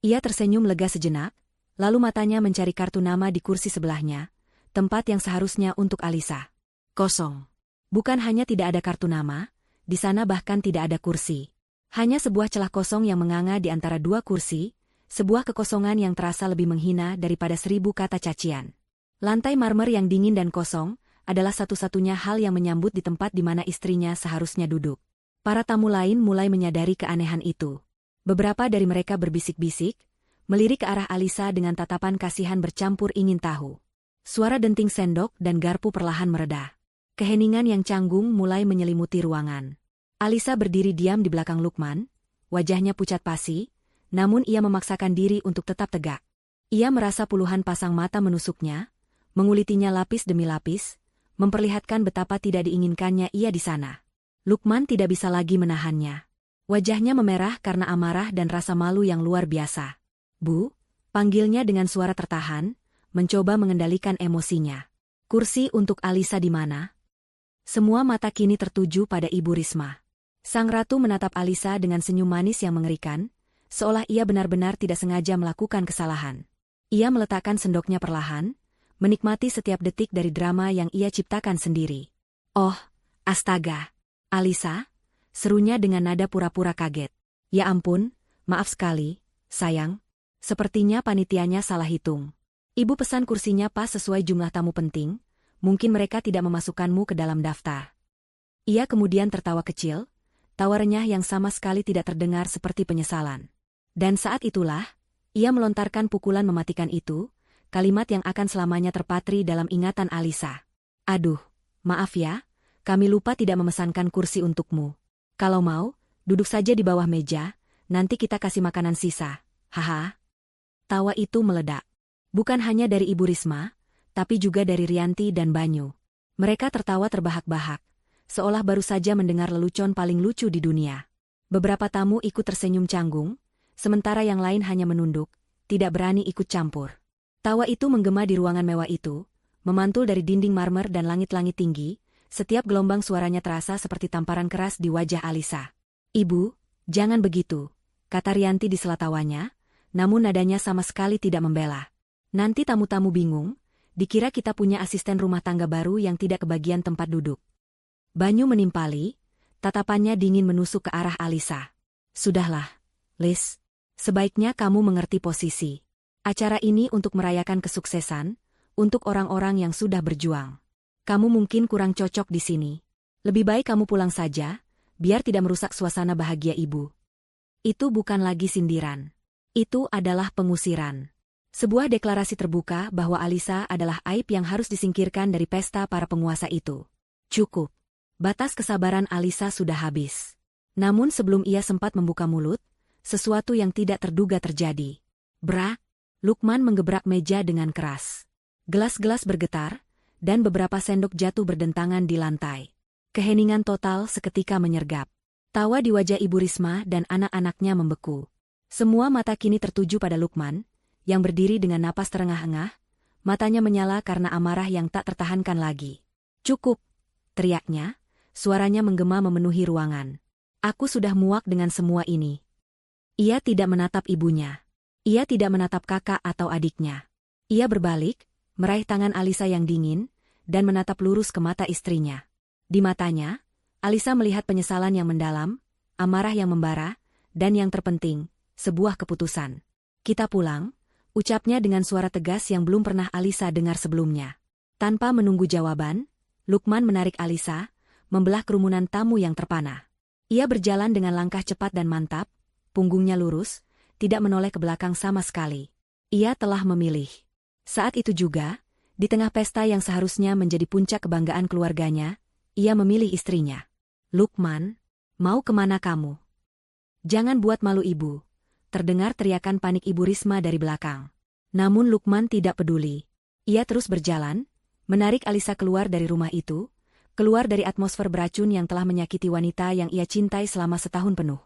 [SPEAKER 1] Ia tersenyum lega sejenak, lalu matanya mencari kartu nama di kursi sebelahnya, tempat yang seharusnya untuk Alisa. Kosong. Bukan hanya tidak ada kartu nama, di sana bahkan tidak ada kursi. Hanya sebuah celah kosong yang menganga di antara dua kursi, sebuah kekosongan yang terasa lebih menghina daripada 1000 kata cacian. Lantai marmer yang dingin dan kosong adalah satu-satunya hal yang menyambut di tempat di mana istrinya seharusnya duduk. Para tamu lain mulai menyadari keanehan itu. Beberapa dari mereka berbisik-bisik, melirik ke arah Alisa dengan tatapan kasihan bercampur ingin tahu. Suara denting sendok dan garpu perlahan mereda. Keheningan yang canggung mulai menyelimuti ruangan. Alisa berdiri diam di belakang Lukman, wajahnya pucat pasi, namun ia memaksakan diri untuk tetap tegak. Ia merasa puluhan pasang mata menusuknya, mengulitinya lapis demi lapis, memperlihatkan betapa tidak diinginkannya ia di sana. Lukman tidak bisa lagi menahannya. Wajahnya memerah karena amarah dan rasa malu yang luar biasa. "Bu, Panggilnya dengan suara tertahan, mencoba mengendalikan emosinya. Kursi untuk Alisa di mana? Semua mata kini tertuju pada Ibu Risma. Sang ratu menatap Alisa dengan senyum manis yang mengerikan, seolah ia benar-benar tidak sengaja melakukan kesalahan. Ia meletakkan sendoknya perlahan, menikmati setiap detik dari drama yang ia ciptakan sendiri. Oh, astaga. Alisa, serunya dengan nada pura-pura kaget. Ya ampun, maaf sekali, sayang. Sepertinya panitianya salah hitung. Ibu pesan kursinya pas sesuai jumlah tamu penting, mungkin mereka tidak memasukkanmu ke dalam daftar. Ia kemudian tertawa kecil, tawa renyah yang sama sekali tidak terdengar seperti penyesalan. Dan saat itulah, ia melontarkan pukulan mematikan itu, kalimat yang akan selamanya terpatri dalam ingatan Alisa. Aduh, maaf ya, kami lupa tidak memesankan kursi untukmu. Kalau mau, duduk saja di bawah meja, nanti kita kasih makanan sisa. Haha. Tawa itu meledak. Bukan hanya dari Ibu Risma, tapi juga dari Rianti dan Banyu. Mereka tertawa terbahak-bahak, seolah baru saja mendengar lelucon paling lucu di dunia. Beberapa tamu ikut tersenyum canggung, sementara yang lain hanya menunduk, tidak berani ikut campur. Tawa itu menggema di ruangan mewah itu, memantul dari dinding marmer dan langit-langit tinggi, setiap gelombang suaranya terasa seperti tamparan keras di wajah Alisa. Ibu, jangan begitu, kata Rianti di sela tawanya, namun nadanya sama sekali tidak membela. Nanti tamu-tamu bingung, dikira kita punya asisten rumah tangga baru yang tidak kebagian tempat duduk. Banyu menimpali, tatapannya dingin menusuk ke arah Alisa. Sudahlah, Liz. Sebaiknya kamu mengerti posisi. Acara ini untuk merayakan kesuksesan, untuk orang-orang yang sudah berjuang. Kamu mungkin kurang cocok di sini. Lebih baik kamu pulang saja, biar tidak merusak suasana bahagia ibu. Itu bukan lagi sindiran. Itu adalah pengusiran. Sebuah deklarasi terbuka bahwa Alisa adalah aib yang harus disingkirkan dari pesta para penguasa itu. Cukup. Batas kesabaran Alisa sudah habis. Namun sebelum ia sempat membuka mulut, sesuatu yang tidak terduga terjadi. Brak! Lukman menggebrak meja dengan keras. Gelas-gelas bergetar, dan beberapa sendok jatuh berdentangan di lantai. Keheningan total seketika menyergap. Tawa di wajah Ibu Risma dan anak-anaknya membeku. Semua mata kini tertuju pada Lukman, yang berdiri dengan napas terengah-engah, matanya menyala karena amarah yang tak tertahankan lagi. Cukup, teriaknya, suaranya menggema memenuhi ruangan. Aku sudah muak dengan semua ini. Ia tidak menatap ibunya. Ia tidak menatap kakak atau adiknya. Ia berbalik, meraih tangan Alisa yang dingin, dan menatap lurus ke mata istrinya. Di matanya, Alisa melihat penyesalan yang mendalam, amarah yang membara, dan yang terpenting, sebuah keputusan. Kita pulang, ucapnya dengan suara tegas yang belum pernah Alisa dengar sebelumnya. Tanpa menunggu jawaban, Lukman menarik Alisa, membelah kerumunan tamu yang terpana. Ia berjalan dengan langkah cepat dan mantap, punggungnya lurus, tidak menoleh ke belakang sama sekali. Ia telah memilih. Saat itu juga, di tengah pesta yang seharusnya menjadi puncak kebanggaan keluarganya, ia memilih istrinya. Lukman, mau kemana kamu? Jangan buat malu ibu. Terdengar teriakan panik Ibu Risma dari belakang. Namun Lukman tidak peduli. Ia terus berjalan, menarik Alisa keluar dari rumah itu, keluar dari atmosfer beracun yang telah menyakiti wanita yang ia cintai selama setahun penuh.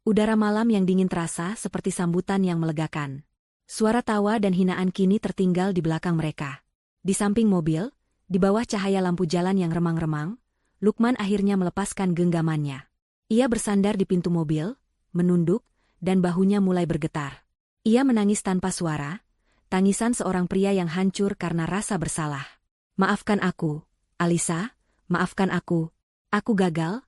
[SPEAKER 1] Udara malam yang dingin terasa seperti sambutan yang melegakan. Suara tawa dan hinaan kini tertinggal di belakang mereka. Di samping mobil, di bawah cahaya lampu jalan yang remang-remang, Lukman akhirnya melepaskan genggamannya. Ia bersandar di pintu mobil, menunduk, dan bahunya mulai bergetar. Ia menangis tanpa suara, tangisan seorang pria yang hancur karena rasa bersalah. Maafkan aku, Alisa, maafkan aku. Aku gagal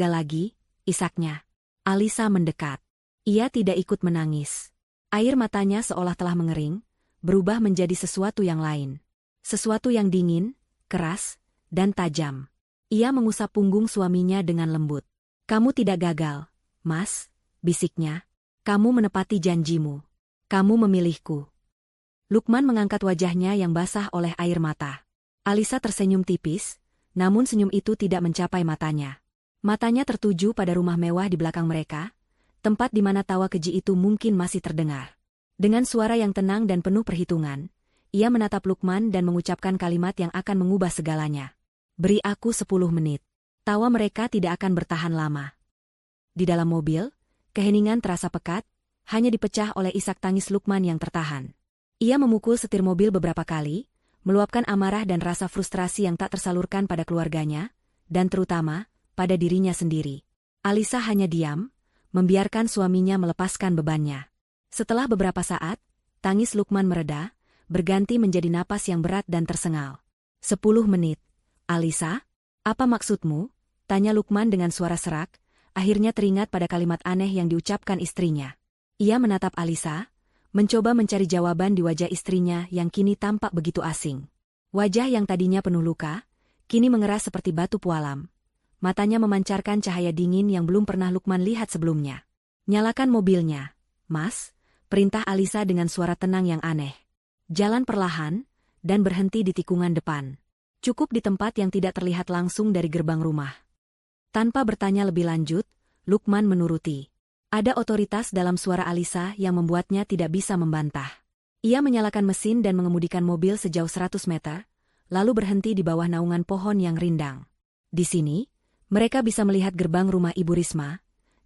[SPEAKER 1] lagi, isaknya. Alisa mendekat. Ia tidak ikut menangis. Air matanya seolah telah mengering, berubah menjadi sesuatu yang lain. Sesuatu yang dingin, keras, dan tajam. Ia mengusap punggung suaminya dengan lembut. Kamu tidak gagal, Mas, bisiknya. Kamu menepati janjimu. Kamu memilihku. Lukman mengangkat wajahnya yang basah oleh air mata. Alisa tersenyum tipis, namun senyum itu tidak mencapai matanya. Matanya tertuju pada rumah mewah di belakang mereka, tempat di mana tawa keji itu mungkin masih terdengar. Dengan suara yang tenang dan penuh perhitungan, ia menatap Lukman dan mengucapkan kalimat yang akan mengubah segalanya. Beri aku 10 menit. Tawa mereka tidak akan bertahan lama. Di dalam mobil, keheningan terasa pekat, hanya dipecah oleh isak tangis Lukman yang tertahan. Ia memukul setir mobil beberapa kali, meluapkan amarah dan rasa frustrasi yang tak tersalurkan pada keluarganya, dan terutama, pada dirinya sendiri. Alisa hanya diam, membiarkan suaminya melepaskan bebannya. Setelah beberapa saat, tangis Lukman mereda, berganti menjadi napas yang berat dan tersengal. 10 menit. Alisa, apa maksudmu? Tanya Lukman dengan suara serak, akhirnya teringat pada kalimat aneh yang diucapkan istrinya. Ia menatap Alisa, mencoba mencari jawaban di wajah istrinya yang kini tampak begitu asing. Wajah yang tadinya penuh luka, kini mengeras seperti batu pualam. Matanya memancarkan cahaya dingin yang belum pernah Lukman lihat sebelumnya. Nyalakan mobilnya, Mas, perintah Alisa dengan suara tenang yang aneh. Jalan perlahan, dan berhenti di tikungan depan. Cukup di tempat yang tidak terlihat langsung dari gerbang rumah. Tanpa bertanya lebih lanjut, Lukman menuruti. Ada otoritas dalam suara Alisa yang membuatnya tidak bisa membantah. Ia menyalakan mesin dan mengemudikan mobil sejauh 100 meter, lalu berhenti di bawah naungan pohon yang rindang. Di sini, mereka bisa melihat gerbang rumah Ibu Risma,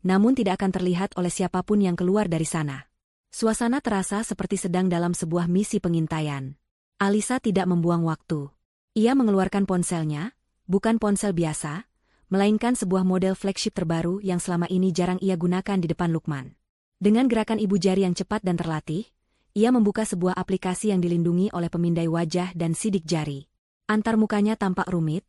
[SPEAKER 1] namun tidak akan terlihat oleh siapapun yang keluar dari sana. Suasana terasa seperti sedang dalam sebuah misi pengintaian. Alisa tidak membuang waktu. Ia mengeluarkan ponselnya, bukan ponsel biasa, melainkan sebuah model flagship terbaru yang selama ini jarang ia gunakan di depan Lukman. Dengan gerakan ibu jari yang cepat dan terlatih, ia membuka sebuah aplikasi yang dilindungi oleh pemindai wajah dan sidik jari. Antar mukanya tampak rumit,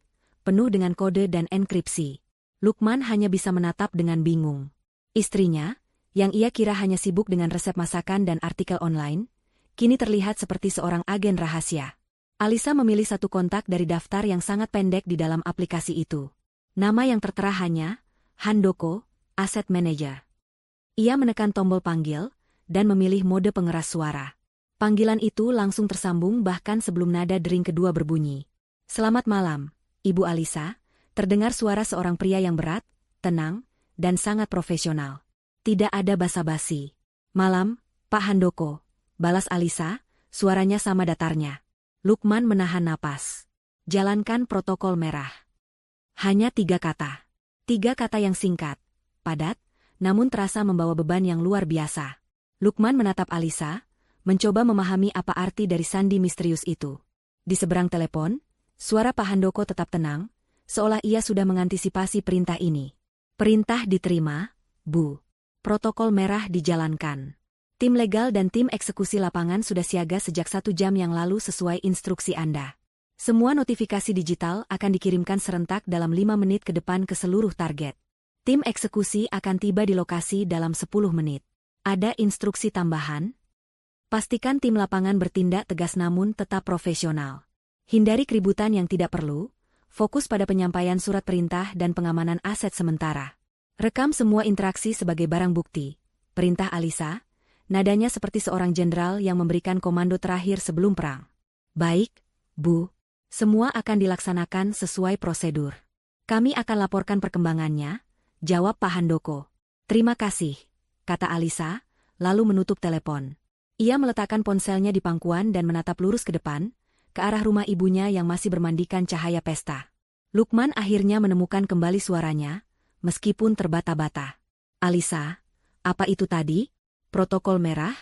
[SPEAKER 1] penuh dengan kode dan enkripsi. Lukman hanya bisa menatap dengan bingung. Istrinya, yang ia kira hanya sibuk dengan resep masakan dan artikel online, kini terlihat seperti seorang agen rahasia. Alisa memilih satu kontak dari daftar yang sangat pendek di dalam aplikasi itu. Nama yang tertera hanya, Handoko, Asset Manager. Ia menekan tombol panggil, dan memilih mode pengeras suara. Panggilan itu langsung tersambung bahkan sebelum nada dering kedua berbunyi. Selamat malam, Ibu Alisa, terdengar suara seorang pria yang berat, tenang, dan sangat profesional. Tidak ada basa-basi. Malam, Pak Handoko, balas Alisa, suaranya sama datarnya. Lukman menahan napas. Jalankan protokol merah. Hanya 3 kata. 3 kata yang singkat, padat, namun terasa membawa beban yang luar biasa. Lukman menatap Alisa, mencoba memahami apa arti dari sandi misterius itu. Di seberang telepon, suara Pak Handoko tetap tenang, seolah ia sudah mengantisipasi perintah ini. Perintah diterima, Bu. Protokol merah dijalankan. Tim legal dan tim eksekusi lapangan sudah siaga sejak 1 jam yang lalu sesuai instruksi Anda. Semua notifikasi digital akan dikirimkan serentak dalam 5 menit ke depan ke seluruh target. Tim eksekusi akan tiba di lokasi dalam 10 menit. Ada instruksi tambahan? Pastikan tim lapangan bertindak tegas namun tetap profesional. Hindari keributan yang tidak perlu, fokus pada penyampaian surat perintah dan pengamanan aset sementara. Rekam semua interaksi sebagai barang bukti. Perintah Alisa. Nadanya seperti seorang jenderal yang memberikan komando terakhir sebelum perang. Baik, Bu. Semua akan dilaksanakan sesuai prosedur. Kami akan laporkan perkembangannya, jawab Pak Handoko. Terima kasih, kata Alisa, lalu menutup telepon. Ia meletakkan ponselnya di pangkuan dan menatap lurus ke depan, ke arah rumah ibunya yang masih bermandikan cahaya pesta. Lukman akhirnya menemukan kembali suaranya, meskipun terbata-bata. Alisa, apa itu tadi? Protokol merah?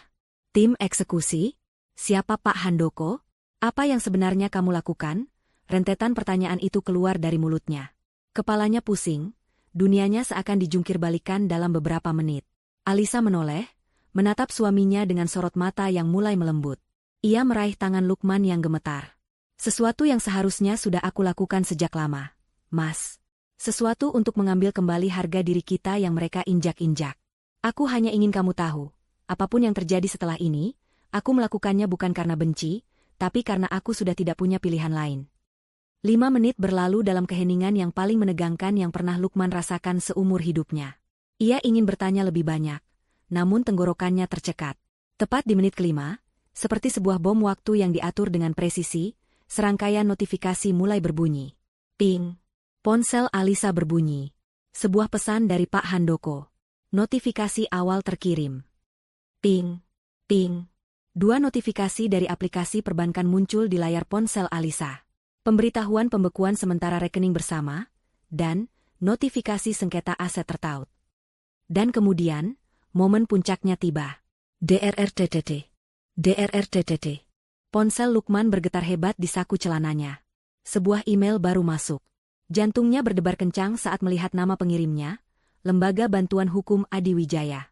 [SPEAKER 1] Tim eksekusi? Siapa Pak Handoko? Apa yang sebenarnya kamu lakukan? Rentetan pertanyaan itu keluar dari mulutnya. Kepalanya pusing, dunianya seakan dijungkir balikan dalam beberapa menit. Alisa menoleh, menatap suaminya dengan sorot mata yang mulai melembut. Ia meraih tangan Lukman yang gemetar. Sesuatu yang seharusnya sudah aku lakukan sejak lama, Mas. Sesuatu untuk mengambil kembali harga diri kita yang mereka injak-injak. Aku hanya ingin kamu tahu, apapun yang terjadi setelah ini, aku melakukannya bukan karena benci, tapi karena aku sudah tidak punya pilihan lain. 5 menit berlalu dalam keheningan yang paling menegangkan yang pernah Lukman rasakan seumur hidupnya. Ia ingin bertanya lebih banyak, namun tenggorokannya tercekat. Tepat di menit kelima, seperti sebuah bom waktu yang diatur dengan presisi, serangkaian notifikasi mulai berbunyi. Ping! Ponsel Alisa berbunyi. Sebuah pesan dari Pak Handoko. Notifikasi awal terkirim. Ping! Ping! 2 notifikasi dari aplikasi perbankan muncul di layar ponsel Alisa. Pemberitahuan pembekuan sementara rekening bersama, dan notifikasi sengketa aset tertaut. Dan kemudian, momen puncaknya tiba. DRRTTT. DRRTTT. Ponsel Lukman bergetar hebat di saku celananya. Sebuah email baru masuk. Jantungnya berdebar kencang saat melihat nama pengirimnya, Lembaga Bantuan Hukum Adi Wijaya.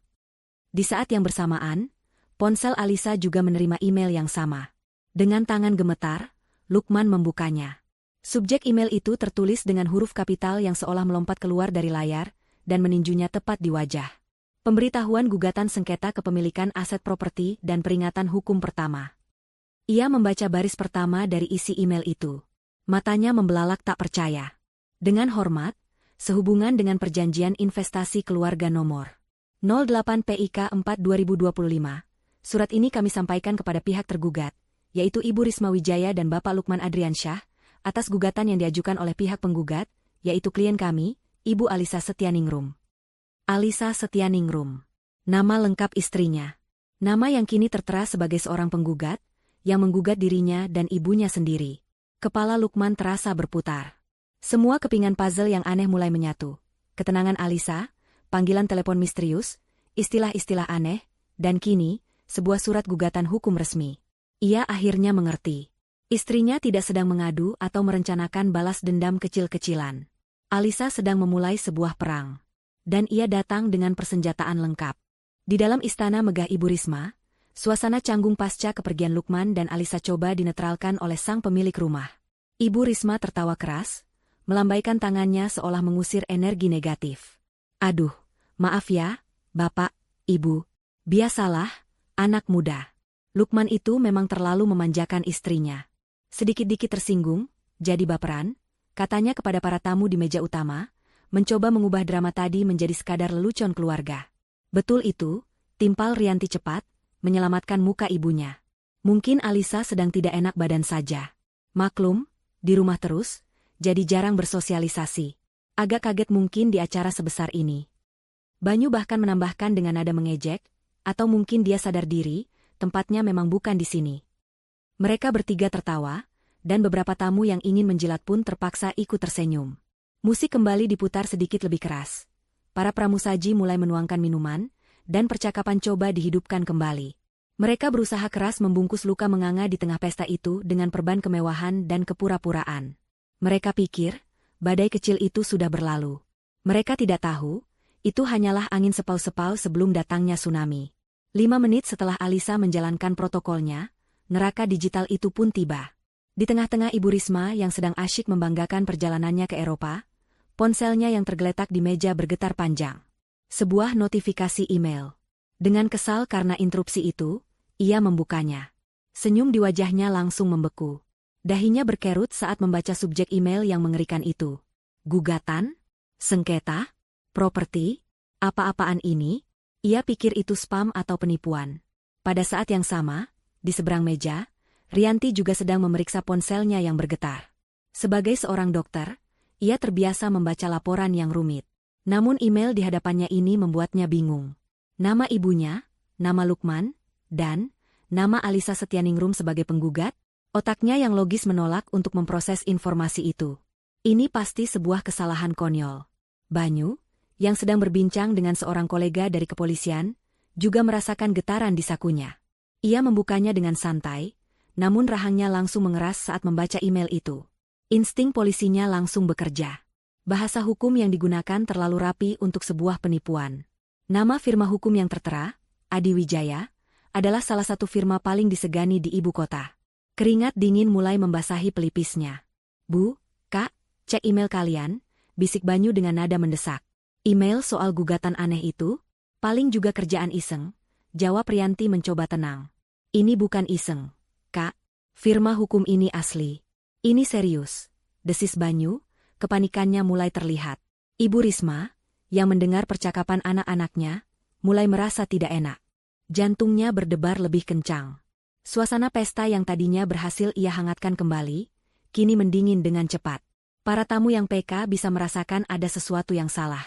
[SPEAKER 1] Di saat yang bersamaan, ponsel Alisa juga menerima email yang sama. Dengan tangan gemetar, Lukman membukanya. Subjek email itu tertulis dengan huruf kapital yang seolah melompat keluar dari layar dan meninjunya tepat di wajah. Pemberitahuan gugatan sengketa kepemilikan aset properti dan peringatan hukum pertama. Ia membaca baris pertama dari isi email itu. Matanya membelalak tak percaya. Dengan hormat, sehubungan dengan perjanjian investasi keluarga nomor 08 PIK 4 2025, surat ini kami sampaikan kepada pihak tergugat, yaitu Ibu Risma Wijaya dan Bapak Lukman Adriansyah, atas gugatan yang diajukan oleh pihak penggugat, yaitu klien kami, Ibu Alisa Setyaningrum. Alisa Setyaningrum. Nama lengkap istrinya. Nama yang kini tertera sebagai seorang penggugat, yang menggugat dirinya dan ibunya sendiri. Kepala Lukman terasa berputar. Semua kepingan puzzle yang aneh mulai menyatu. Ketenangan Alisa, panggilan telepon misterius, istilah-istilah aneh, dan kini, sebuah surat gugatan hukum resmi. Ia akhirnya mengerti. Istrinya tidak sedang mengadu atau merencanakan balas dendam kecil-kecilan. Alisa sedang memulai sebuah perang. Dan ia datang dengan persenjataan lengkap. Di dalam istana megah Ibu Risma, suasana canggung pasca kepergian Lukman dan Alisa coba dinetralkan oleh sang pemilik rumah. Ibu Risma tertawa keras, melambaikan tangannya seolah mengusir energi negatif. Aduh, maaf ya, Bapak, Ibu. Biasalah, anak muda. Lukman itu memang terlalu memanjakan istrinya. Sedikit-dikit tersinggung, jadi baperan, katanya kepada para tamu di meja utama, mencoba mengubah drama tadi menjadi sekadar lelucon keluarga. Betul itu, timpal Rianti cepat, menyelamatkan muka ibunya. Mungkin Alisa sedang tidak enak badan saja. Maklum, di rumah terus, jadi jarang bersosialisasi. Agak kaget mungkin di acara sebesar ini. Banyu bahkan menambahkan dengan nada mengejek, atau mungkin dia sadar diri, tempatnya memang bukan di sini. Mereka bertiga tertawa, dan beberapa tamu yang ingin menjilat pun terpaksa ikut tersenyum. Musik kembali diputar sedikit lebih keras. Para pramusaji mulai menuangkan minuman, dan percakapan coba dihidupkan kembali. Mereka berusaha keras membungkus luka menganga di tengah pesta itu dengan perban kemewahan dan kepura-puraan. Mereka pikir, badai kecil itu sudah berlalu. Mereka tidak tahu, itu hanyalah angin sepau-sepau sebelum datangnya tsunami. 5 menit setelah Alisa menjalankan protokolnya, neraka digital itu pun tiba. Di tengah-tengah Ibu Risma yang sedang asyik membanggakan perjalanannya ke Eropa, ponselnya yang tergeletak di meja bergetar panjang. Sebuah notifikasi email. Dengan kesal karena interupsi itu, ia membukanya. Senyum di wajahnya langsung membeku. Dahinya berkerut saat membaca subjek email yang mengerikan itu. Gugatan? Sengketa? Properti? Apa-apaan ini? Ia pikir itu spam atau penipuan. Pada saat yang sama, di seberang meja, Rianti juga sedang memeriksa ponselnya yang bergetar. Sebagai seorang dokter, ia terbiasa membaca laporan yang rumit. Namun email di hadapannya ini membuatnya bingung. Nama ibunya, nama Lukman, dan nama Alisa Setyaningrum sebagai penggugat, otaknya yang logis menolak untuk memproses informasi itu. Ini pasti sebuah kesalahan konyol. Banyu, yang sedang berbincang dengan seorang kolega dari kepolisian, juga merasakan getaran di sakunya. Ia membukanya dengan santai, namun rahangnya langsung mengeras saat membaca email itu. Insting polisinya langsung bekerja. Bahasa hukum yang digunakan terlalu rapi untuk sebuah penipuan. Nama firma hukum yang tertera, Adi Wijaya, adalah salah satu firma paling disegani di ibu kota. Keringat dingin mulai membasahi pelipisnya. Bu, Kak, cek email kalian, bisik Banyu dengan nada mendesak. Email soal gugatan aneh itu? Paling juga kerjaan iseng, jawab Rianti mencoba tenang. Ini bukan iseng, Kak. Firma hukum ini asli. Ini serius. Desis Banyu, kepanikannya mulai terlihat. Ibu Risma, yang mendengar percakapan anak-anaknya, mulai merasa tidak enak. Jantungnya berdebar lebih kencang. Suasana pesta yang tadinya berhasil ia hangatkan kembali, kini mendingin dengan cepat. Para tamu yang PK bisa merasakan ada sesuatu yang salah.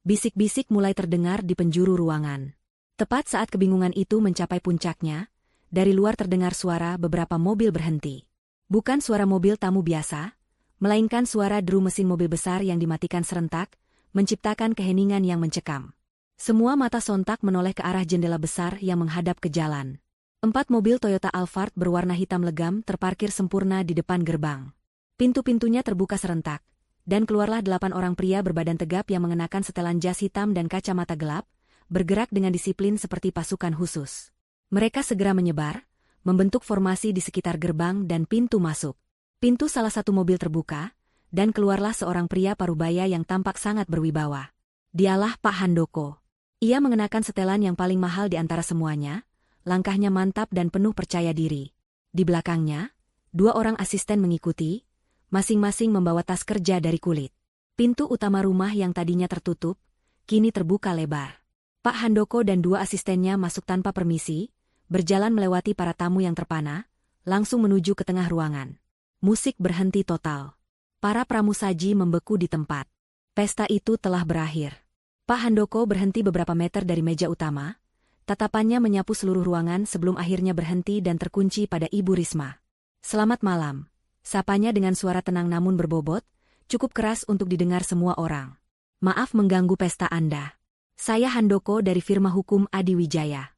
[SPEAKER 1] Bisik-bisik mulai terdengar di penjuru ruangan. Tepat saat kebingungan itu mencapai puncaknya, dari luar terdengar suara beberapa mobil berhenti. Bukan suara mobil tamu biasa, melainkan suara deru mesin mobil besar yang dimatikan serentak, menciptakan keheningan yang mencekam. Semua mata sontak menoleh ke arah jendela besar yang menghadap ke jalan. 4 mobil Toyota Alphard berwarna hitam legam terparkir sempurna di depan gerbang. Pintu-pintunya terbuka serentak, dan keluarlah 8 orang pria berbadan tegap yang mengenakan setelan jas hitam dan kacamata gelap, bergerak dengan disiplin seperti pasukan khusus. Mereka segera menyebar, membentuk formasi di sekitar gerbang dan pintu masuk. Pintu salah satu mobil terbuka, dan keluarlah seorang pria parubaya yang tampak sangat berwibawa. Dialah Pak Handoko. Ia mengenakan setelan yang paling mahal di antara semuanya, langkahnya mantap dan penuh percaya diri. Di belakangnya, 2 orang asisten mengikuti, masing-masing membawa tas kerja dari kulit. Pintu utama rumah yang tadinya tertutup, kini terbuka lebar. Pak Handoko dan 2 asistennya masuk tanpa permisi, berjalan melewati para tamu yang terpana, langsung menuju ke tengah ruangan. Musik berhenti total. Para pramusaji membeku di tempat. Pesta itu telah berakhir. Pak Handoko berhenti beberapa meter dari meja utama, tatapannya menyapu seluruh ruangan sebelum akhirnya berhenti dan terkunci pada Ibu Risma. "Selamat malam," sapanya dengan suara tenang namun berbobot, cukup keras untuk didengar semua orang. "Maaf mengganggu pesta Anda. Saya Handoko dari firma hukum Adi Wijaya."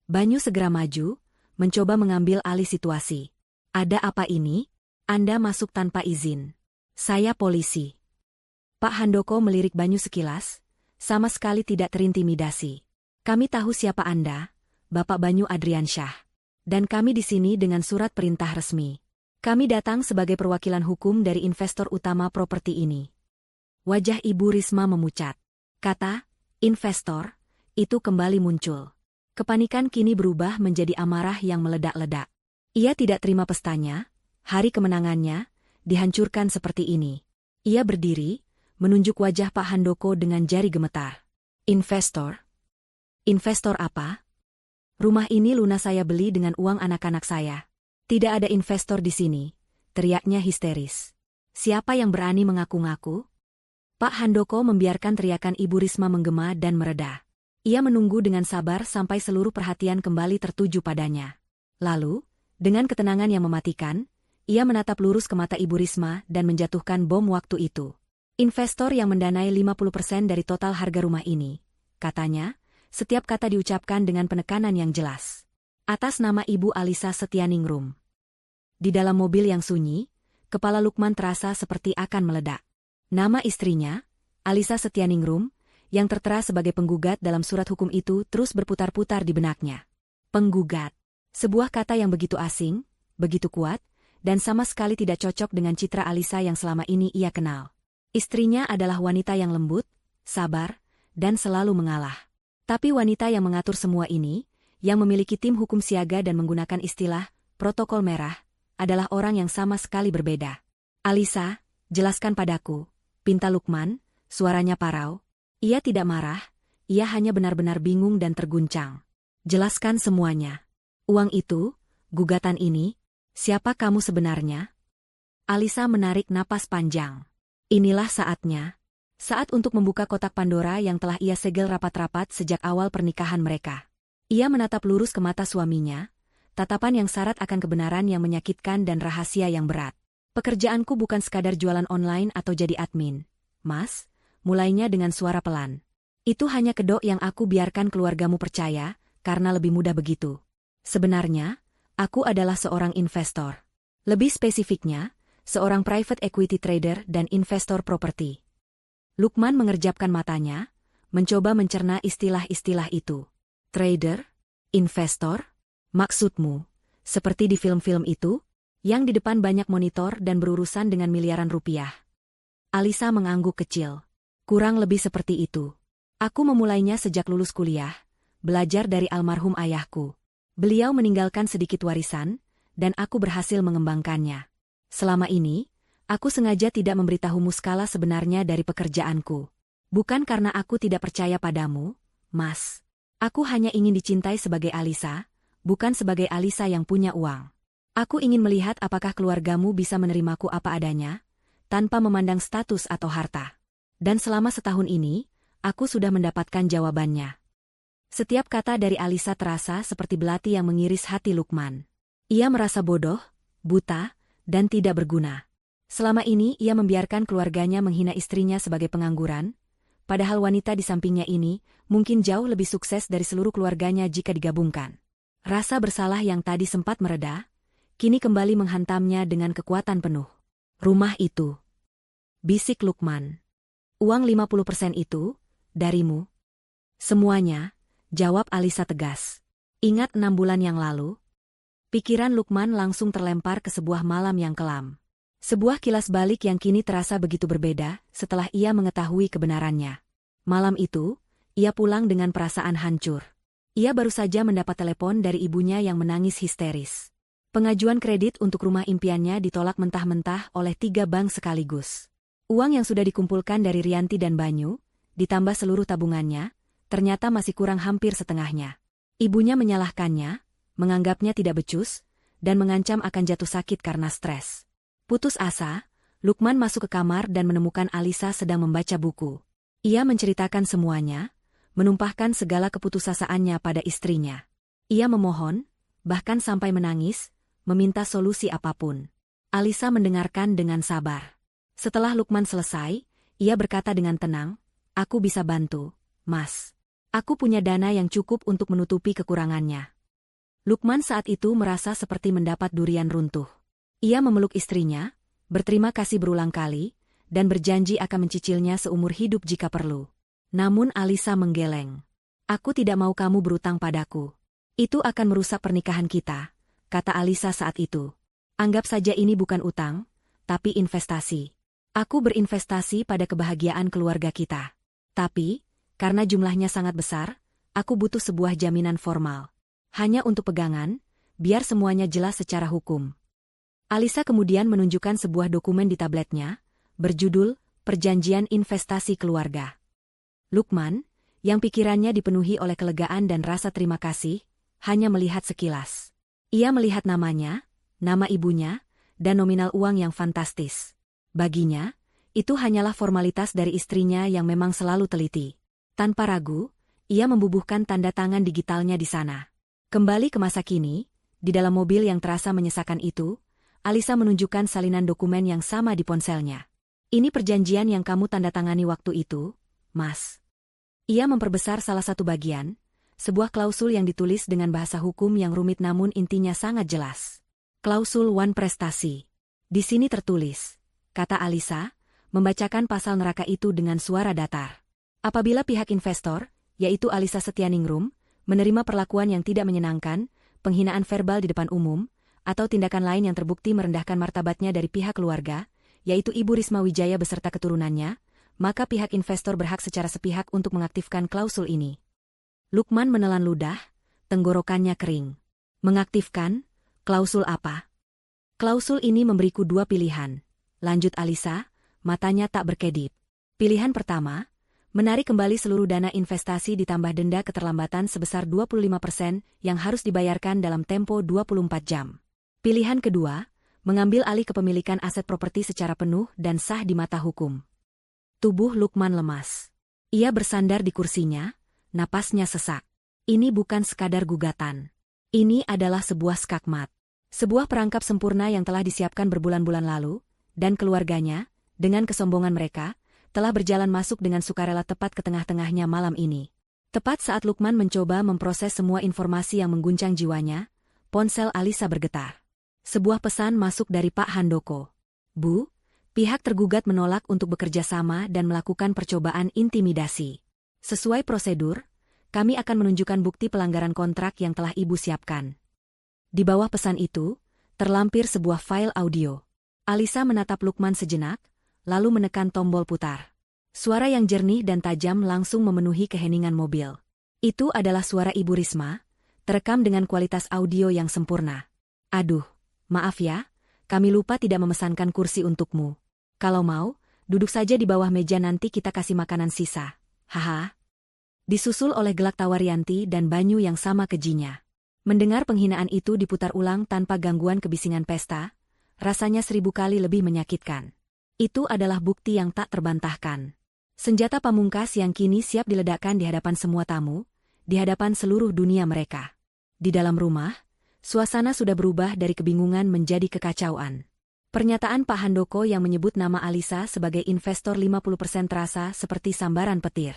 [SPEAKER 1] Banyu segera maju, mencoba mengambil alih situasi. "Ada apa ini? Anda masuk tanpa izin." "Saya polisi." Pak Handoko melirik Banyu sekilas, sama sekali tidak terintimidasi. "Kami tahu siapa Anda, Bapak Banyu Adriansyah. Dan kami di sini dengan surat perintah resmi. Kami datang sebagai perwakilan hukum dari investor utama properti ini." Wajah Ibu Risma memucat. Kata investor itu kembali muncul. Kepanikan kini berubah menjadi amarah yang meledak-ledak. Ia tidak terima pestanya, hari kemenangannya, dihancurkan seperti ini. Ia berdiri, menunjuk wajah Pak Handoko dengan jari gemetar. "Investor? Investor apa? Rumah ini lunas saya beli dengan uang anak-anak saya. Tidak ada investor di sini," teriaknya histeris. "Siapa yang berani mengaku-ngaku?" Pak Handoko membiarkan teriakan Ibu Risma menggema dan mereda. Ia menunggu dengan sabar sampai seluruh perhatian kembali tertuju padanya. Lalu, dengan ketenangan yang mematikan, ia menatap lurus ke mata Ibu Risma dan menjatuhkan bom waktu itu. "Investor yang mendanai 50% dari total harga rumah ini," katanya, setiap kata diucapkan dengan penekanan yang jelas. "Atas nama Ibu Alisa Setianingrum." Di dalam mobil yang sunyi, kepala Lukman terasa seperti akan meledak. Nama istrinya, Alisa Setianingrum, yang tertera sebagai penggugat dalam surat hukum itu terus berputar-putar di benaknya. Penggugat. Sebuah kata yang begitu asing, begitu kuat, dan sama sekali tidak cocok dengan citra Alisa yang selama ini ia kenal. Istrinya adalah wanita yang lembut, sabar, dan selalu mengalah. Tapi wanita yang mengatur semua ini, yang memiliki tim hukum siaga dan menggunakan istilah protokol merah, adalah orang yang sama sekali berbeda. "Alisa, jelaskan padaku," pinta Lukman, suaranya parau. Ia tidak marah, ia hanya benar-benar bingung dan terguncang. "Jelaskan semuanya. Uang itu, gugatan ini, siapa kamu sebenarnya?" Alisa menarik napas panjang. Inilah saatnya. Saat untuk membuka kotak Pandora yang telah ia segel rapat-rapat sejak awal pernikahan mereka. Ia menatap lurus ke mata suaminya, tatapan yang syarat akan kebenaran yang menyakitkan dan rahasia yang berat. "Pekerjaanku bukan sekadar jualan online atau jadi admin, Mas," mulainya dengan suara pelan. "Itu hanya kedok yang aku biarkan keluargamu percaya, karena lebih mudah begitu. Sebenarnya, aku adalah seorang investor. Lebih spesifiknya, seorang private equity trader dan investor properti." Lukman mengerjapkan matanya, mencoba mencerna istilah-istilah itu. "Trader? Investor? Maksudmu, seperti di film-film itu, yang di depan banyak monitor dan berurusan dengan miliaran rupiah?" Alisa mengangguk kecil. "Kurang lebih seperti itu. Aku memulainya sejak lulus kuliah, belajar dari almarhum ayahku. Beliau meninggalkan sedikit warisan, dan aku berhasil mengembangkannya. Selama ini, aku sengaja tidak memberitahumu skala sebenarnya dari pekerjaanku. Bukan karena aku tidak percaya padamu, Mas. Aku hanya ingin dicintai sebagai Alisa, bukan sebagai Alisa yang punya uang. Aku ingin melihat apakah keluargamu bisa menerimaku apa adanya, tanpa memandang status atau harta. Dan selama setahun ini, aku sudah mendapatkan jawabannya." Setiap kata dari Alisa terasa seperti belati yang mengiris hati Lukman. Ia merasa bodoh, buta, dan tidak berguna. Selama ini ia membiarkan keluarganya menghina istrinya sebagai pengangguran, padahal wanita di sampingnya ini mungkin jauh lebih sukses dari seluruh keluarganya jika digabungkan. Rasa bersalah yang tadi sempat mereda, kini kembali menghantamnya dengan kekuatan penuh. Rumah itu. Bisik Lukman. Uang 50% itu, darimu. Semuanya, jawab Alisa tegas. Ingat 6 bulan yang lalu? Pikiran Lukman langsung terlempar ke sebuah malam yang kelam. Sebuah kilas balik yang kini terasa begitu berbeda setelah ia mengetahui kebenarannya. Malam itu, ia pulang dengan perasaan hancur. Ia baru saja mendapat telepon dari ibunya yang menangis histeris. Pengajuan kredit untuk rumah impiannya ditolak mentah-mentah oleh 3 bank sekaligus. Uang yang sudah dikumpulkan dari Rianti dan Banyu, ditambah seluruh tabungannya, ternyata masih kurang hampir setengahnya. Ibunya menyalahkannya, menganggapnya tidak becus, dan mengancam akan jatuh sakit karena stres. Putus asa, Lukman masuk ke kamar dan menemukan Alisa sedang membaca buku. Ia menceritakan semuanya, menumpahkan segala keputusasaannya pada istrinya. Ia memohon, bahkan sampai menangis, meminta solusi apapun. Alisa mendengarkan dengan sabar. Setelah Lukman selesai, ia berkata dengan tenang, "Aku bisa bantu, Mas. Aku punya dana yang cukup untuk menutupi kekurangannya." Lukman saat itu merasa seperti mendapat durian runtuh. Ia memeluk istrinya, berterima kasih berulang kali, dan berjanji akan mencicilnya seumur hidup jika perlu. Namun Alisa menggeleng. "Aku tidak mau kamu berutang padaku. Itu akan merusak pernikahan kita," kata Alisa saat itu. "Anggap saja ini bukan utang, tapi investasi. Aku berinvestasi pada kebahagiaan keluarga kita. Tapi, karena jumlahnya sangat besar, aku butuh sebuah jaminan formal. Hanya untuk pegangan, biar semuanya jelas secara hukum." Alisa kemudian menunjukkan sebuah dokumen di tabletnya, berjudul Perjanjian Investasi Keluarga. Lukman, yang pikirannya dipenuhi oleh kelegaan dan rasa terima kasih, hanya melihat sekilas. Ia melihat namanya, nama ibunya, dan nominal uang yang fantastis. Baginya, itu hanyalah formalitas dari istrinya yang memang selalu teliti. Tanpa ragu, ia membubuhkan tanda tangan digitalnya di sana. Kembali ke masa kini, di dalam mobil yang terasa menyesakan itu, Alisa menunjukkan salinan dokumen yang sama di ponselnya. "Ini perjanjian yang kamu tanda tangani waktu itu, Mas." Ia memperbesar salah satu bagian, sebuah klausul yang ditulis dengan bahasa hukum yang rumit namun intinya sangat jelas. Klausul One Prestasi. "Di sini tertulis," kata Alisa, membacakan pasal neraka itu dengan suara datar. "Apabila pihak investor, yaitu Alisa Setianingrum, menerima perlakuan yang tidak menyenangkan, penghinaan verbal di depan umum, atau tindakan lain yang terbukti merendahkan martabatnya dari pihak keluarga, yaitu Ibu Risma Wijaya beserta keturunannya, maka pihak investor berhak secara sepihak untuk mengaktifkan klausul ini." Lukman menelan ludah, tenggorokannya kering. "Mengaktifkan? Klausul apa?" "Klausul ini memberiku 2 pilihan," lanjut Alisa, matanya tak berkedip. "Pilihan pertama, menarik kembali seluruh dana investasi ditambah denda keterlambatan sebesar 25% yang harus dibayarkan dalam tempo 24 jam. Pilihan kedua, mengambil alih kepemilikan aset properti secara penuh dan sah di mata hukum." Tubuh Lukman lemas. Ia bersandar di kursinya, napasnya sesak. Ini bukan sekadar gugatan. Ini adalah sebuah skakmat. Sebuah perangkap sempurna yang telah disiapkan berbulan-bulan lalu, dan keluarganya, dengan kesombongan mereka, telah berjalan masuk dengan sukarela tepat ke tengah-tengahnya malam ini. Tepat saat Lukman mencoba memproses semua informasi yang mengguncang jiwanya, ponsel Alisa bergetar. Sebuah pesan masuk dari Pak Handoko. "Bu, pihak tergugat menolak untuk bekerja sama dan melakukan percobaan intimidasi. Sesuai prosedur, kami akan menunjukkan bukti pelanggaran kontrak yang telah Ibu siapkan." Di bawah pesan itu, terlampir sebuah file audio. Alisa menatap Lukman sejenak, lalu menekan tombol putar. Suara yang jernih dan tajam langsung memenuhi keheningan mobil. Itu adalah suara Ibu Risma, terekam dengan kualitas audio yang sempurna. "Aduh, maaf ya, kami lupa tidak memesankan kursi untukmu. Kalau mau, duduk saja di bawah meja nanti kita kasih makanan sisa. Haha." Disusul oleh gelak tawa Rianti dan Banyu yang sama kejinya. Mendengar penghinaan itu diputar ulang tanpa gangguan kebisingan pesta, rasanya 1000 kali lebih menyakitkan. Itu adalah bukti yang tak terbantahkan. Senjata pamungkas yang kini siap diledakkan di hadapan semua tamu, di hadapan seluruh dunia mereka. Di dalam rumah, suasana sudah berubah dari kebingungan menjadi kekacauan. Pernyataan Pak Handoko yang menyebut nama Alisa sebagai investor 50% terasa seperti sambaran petir.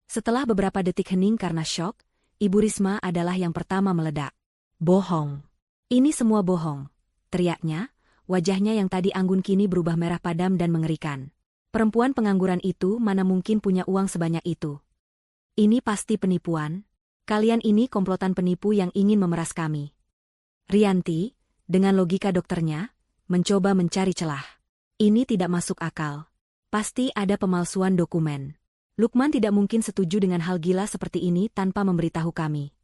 [SPEAKER 1] Setelah beberapa detik hening karena syok, Ibu Risma adalah yang pertama meledak. Bohong. Ini semua bohong, teriaknya, wajahnya yang tadi anggun kini berubah merah padam dan mengerikan. Perempuan pengangguran itu mana mungkin punya uang sebanyak itu? Ini pasti penipuan. Kalian ini komplotan penipu yang ingin memeras kami. Rianti, dengan logika dokternya, mencoba mencari celah. Ini tidak masuk akal. Pasti ada pemalsuan dokumen. Lukman tidak mungkin setuju dengan hal gila seperti ini tanpa memberitahu kami.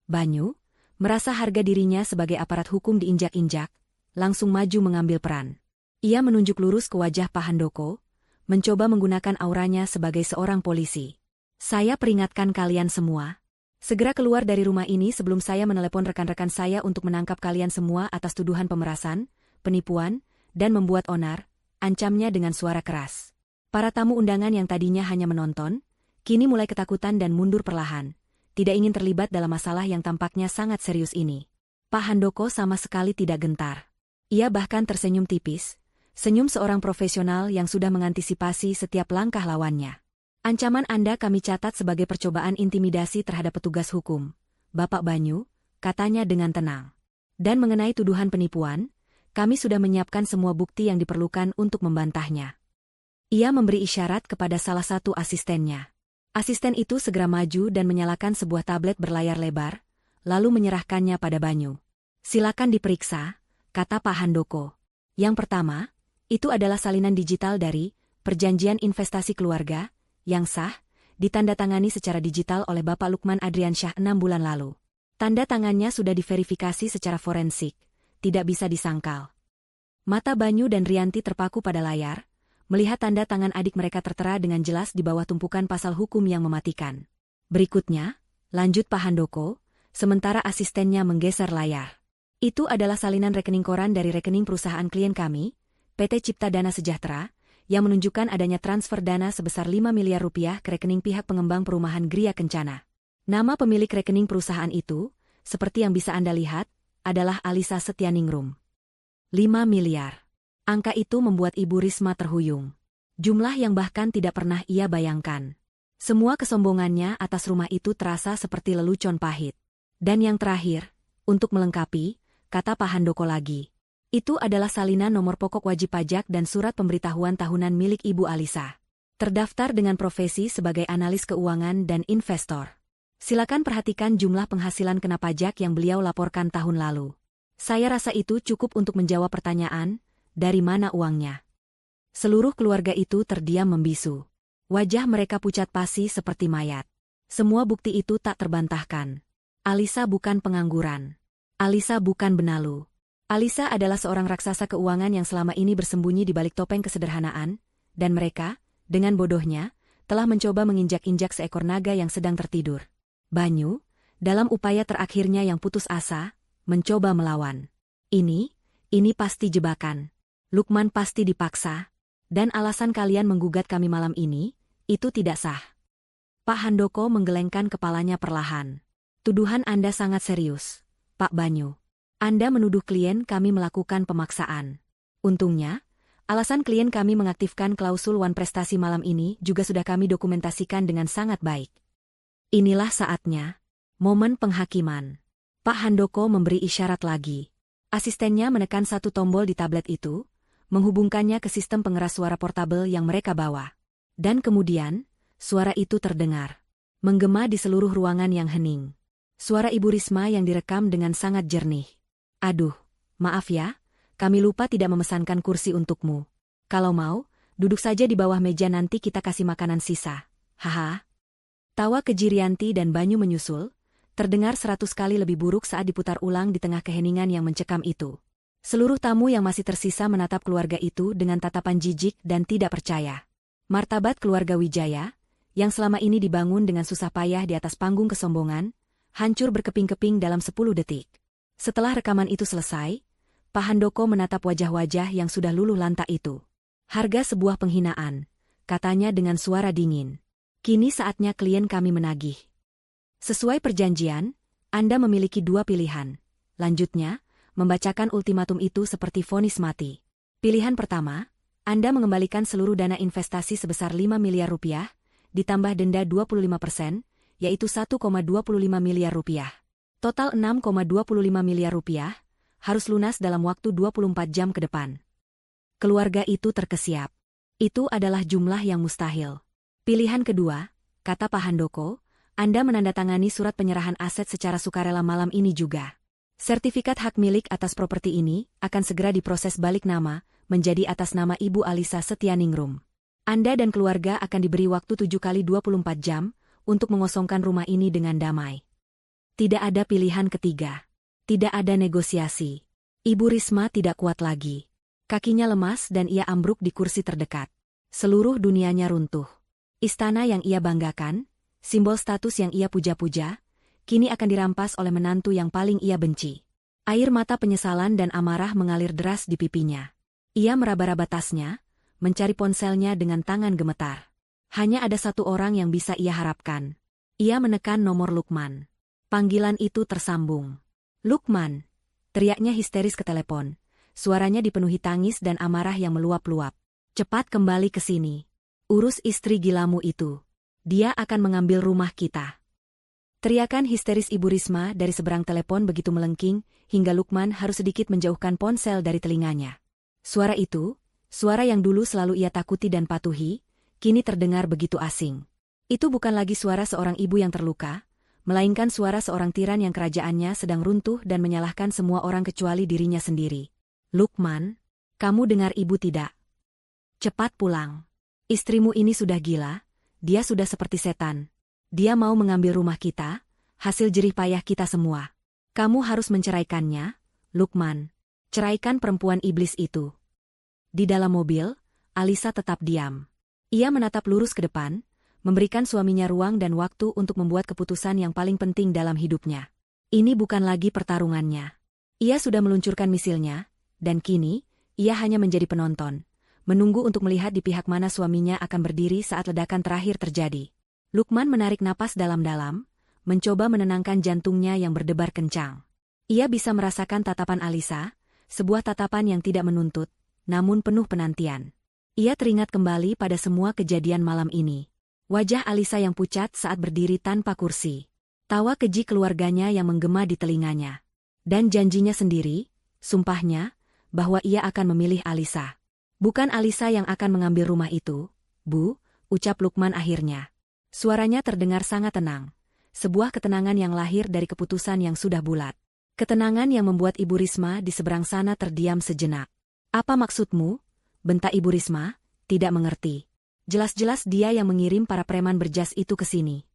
[SPEAKER 1] Banyu, merasa harga dirinya sebagai aparat hukum diinjak-injak, langsung maju mengambil peran. Ia menunjuk lurus ke wajah Pak Handoko, mencoba menggunakan auranya sebagai seorang polisi. Saya peringatkan kalian semua. Segera keluar dari rumah ini sebelum saya menelepon rekan-rekan saya untuk menangkap kalian semua atas tuduhan pemerasan, penipuan, dan membuat onar, ancamnya dengan suara keras. Para tamu undangan yang tadinya hanya menonton, kini mulai ketakutan dan mundur perlahan, tidak ingin terlibat dalam masalah yang tampaknya sangat serius ini. Pak Handoko sama sekali tidak gentar. Ia bahkan tersenyum tipis, senyum seorang profesional yang sudah mengantisipasi setiap langkah lawannya. Ancaman Anda kami catat sebagai percobaan intimidasi terhadap petugas hukum, Bapak Banyu, katanya dengan tenang. Dan mengenai tuduhan penipuan, kami sudah menyiapkan semua bukti yang diperlukan untuk membantahnya. Ia memberi isyarat kepada salah satu asistennya. Asisten itu segera maju dan menyalakan sebuah tablet berlayar lebar, lalu menyerahkannya pada Banyu. Silakan diperiksa, kata Pak Handoko. Yang pertama, itu adalah salinan digital dari Perjanjian Investasi Keluarga, yang sah, ditandatangani secara digital oleh Bapak Lukman Adriansyah 6 bulan lalu. Tanda tangannya sudah diverifikasi secara forensik. Tidak bisa disangkal. Mata Banyu dan Rianti terpaku pada layar, melihat tanda tangan adik mereka tertera dengan jelas di bawah tumpukan pasal hukum yang mematikan. Berikutnya, lanjut Pak Handoko, sementara asistennya menggeser layar. Itu adalah salinan rekening koran dari rekening perusahaan klien kami, PT Cipta Dana Sejahtera, yang menunjukkan adanya transfer dana sebesar 5 miliar rupiah ke rekening pihak pengembang perumahan Gria Kencana. Nama pemilik rekening perusahaan itu, seperti yang bisa Anda lihat, adalah Alisa Setyaningrum. 5 miliar. Angka itu membuat Ibu Risma terhuyung. Jumlah yang bahkan tidak pernah ia bayangkan. Semua kesombongannya atas rumah itu terasa seperti lelucon pahit. Dan yang terakhir, untuk melengkapi, kata Pak Handoko lagi. Itu adalah salinan nomor pokok wajib pajak dan surat pemberitahuan tahunan milik Ibu Alisa. Terdaftar dengan profesi sebagai analis keuangan dan investor. Silakan perhatikan jumlah penghasilan kena pajak yang beliau laporkan tahun lalu. Saya rasa itu cukup untuk menjawab pertanyaan, dari mana uangnya? Seluruh keluarga itu terdiam membisu. Wajah mereka pucat pasi seperti mayat. Semua bukti itu tak terbantahkan. Alisa bukan pengangguran. Alisa bukan benalu. Alisa adalah seorang raksasa keuangan yang selama ini bersembunyi di balik topeng kesederhanaan, dan mereka, dengan bodohnya, telah mencoba menginjak-injak seekor naga yang sedang tertidur. Banyu, dalam upaya terakhirnya yang putus asa, mencoba melawan. Ini pasti jebakan. Lukman pasti dipaksa. Dan alasan kalian menggugat kami malam ini, itu tidak sah. Pak Handoko menggelengkan kepalanya perlahan. Tuduhan Anda sangat serius, Pak Banyu. Anda menuduh klien kami melakukan pemaksaan. Untungnya, alasan klien kami mengaktifkan klausul wan prestasi malam ini juga sudah kami dokumentasikan dengan sangat baik. Inilah saatnya. Momen penghakiman. Pak Handoko memberi isyarat lagi. Asistennya menekan satu tombol di tablet itu, menghubungkannya ke sistem pengeras suara portabel yang mereka bawa. Dan kemudian, suara itu terdengar. Menggema di seluruh ruangan yang hening. Suara Ibu Risma yang direkam dengan sangat jernih. Aduh, maaf ya, kami lupa tidak memesankan kursi untukmu. Kalau mau, duduk saja di bawah meja nanti kita kasih makanan sisa. Haha. Tawa keji Rianti dan Banyu menyusul, terdengar 100 kali lebih buruk saat diputar ulang di tengah keheningan yang mencekam itu. Seluruh tamu yang masih tersisa menatap keluarga itu dengan tatapan jijik dan tidak percaya. Martabat keluarga Wijaya, yang selama ini dibangun dengan susah payah di atas panggung kesombongan, hancur berkeping-keping dalam 10 detik. Setelah rekaman itu selesai, Pak Handoko menatap wajah-wajah yang sudah luluh lantak itu. Harga sebuah penghinaan, katanya dengan suara dingin. Kini saatnya klien kami menagih. Sesuai perjanjian, Anda memiliki 2 pilihan. Lanjutnya, membacakan ultimatum itu seperti vonis mati. Pilihan pertama, Anda mengembalikan seluruh dana investasi sebesar 5 miliar rupiah, ditambah denda 25%, yaitu 1,25 miliar rupiah. Total 6,25 miliar rupiah, harus lunas dalam waktu 24 jam ke depan. Keluarga itu terkesiap. Itu adalah jumlah yang mustahil. Pilihan kedua, kata Pak Handoko, Anda menandatangani surat penyerahan aset secara sukarela malam ini juga. Sertifikat hak milik atas properti ini akan segera diproses balik nama, menjadi atas nama Ibu Alisa Setianingrum. Anda dan keluarga akan diberi waktu 7 kali 24 jam untuk mengosongkan rumah ini dengan damai. Tidak ada pilihan ketiga. Tidak ada negosiasi. Ibu Risma tidak kuat lagi. Kakinya lemas dan ia ambruk di kursi terdekat. Seluruh dunianya runtuh. Istana yang ia banggakan, simbol status yang ia puja-puja, kini akan dirampas oleh menantu yang paling ia benci. Air mata penyesalan dan amarah mengalir deras di pipinya. Ia meraba-raba tasnya, mencari ponselnya dengan tangan gemetar. Hanya ada satu orang yang bisa ia harapkan. Ia menekan nomor Lukman. Panggilan itu tersambung. "Lukman!" teriaknya histeris ke telepon. Suaranya dipenuhi tangis dan amarah yang meluap-luap. "Cepat kembali ke sini. Urus istri gilamu itu. Dia akan mengambil rumah kita." Teriakan histeris Ibu Risma dari seberang telepon begitu melengking, hingga Lukman harus sedikit menjauhkan ponsel dari telinganya. Suara itu, suara yang dulu selalu ia takuti dan patuhi, kini terdengar begitu asing. Itu bukan lagi suara seorang ibu yang terluka, melainkan suara seorang tiran yang kerajaannya sedang runtuh dan menyalahkan semua orang kecuali dirinya sendiri. "Lukman, kamu dengar ibu tidak? Cepat pulang. Istrimu ini sudah gila, dia sudah seperti setan. Dia mau mengambil rumah kita, hasil jerih payah kita semua. Kamu harus menceraikannya, Lukman. Ceraikan perempuan iblis itu." Di dalam mobil, Alisa tetap diam. Ia menatap lurus ke depan, memberikan suaminya ruang dan waktu untuk membuat keputusan yang paling penting dalam hidupnya. Ini bukan lagi pertarungannya. Ia sudah meluncurkan misilnya, dan kini, ia hanya menjadi penonton, menunggu untuk melihat di pihak mana suaminya akan berdiri saat ledakan terakhir terjadi. Lukman menarik napas dalam-dalam, mencoba menenangkan jantungnya yang berdebar kencang. Ia bisa merasakan tatapan Alisa, sebuah tatapan yang tidak menuntut, namun penuh penantian. Ia teringat kembali pada semua kejadian malam ini. Wajah Alisa yang pucat saat berdiri tanpa kursi. Tawa keji keluarganya yang menggema di telinganya. Dan janjinya sendiri, sumpahnya, bahwa ia akan memilih Alisa. "Bukan Alisa yang akan mengambil rumah itu, Bu," ucap Lukman akhirnya. Suaranya terdengar sangat tenang. Sebuah ketenangan yang lahir dari keputusan yang sudah bulat. Ketenangan yang membuat Ibu Risma di seberang sana terdiam sejenak. "Apa maksudmu?" bentak Ibu Risma, tidak mengerti. Jelas-jelas dia yang mengirim para preman berjas itu ke sini.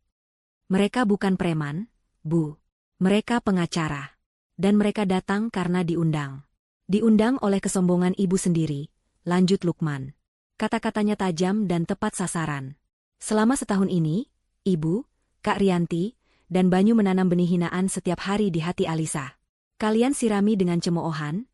[SPEAKER 1] "Mereka bukan preman, Bu. Mereka pengacara. Dan mereka datang karena diundang. Diundang oleh kesombongan ibu sendiri," lanjut Lukman. Kata-katanya tajam dan tepat sasaran. "Selama setahun ini, Ibu, Kak Rianti, dan Banyu menanam benih hinaan setiap hari di hati Alisa. Kalian sirami dengan cemoohan,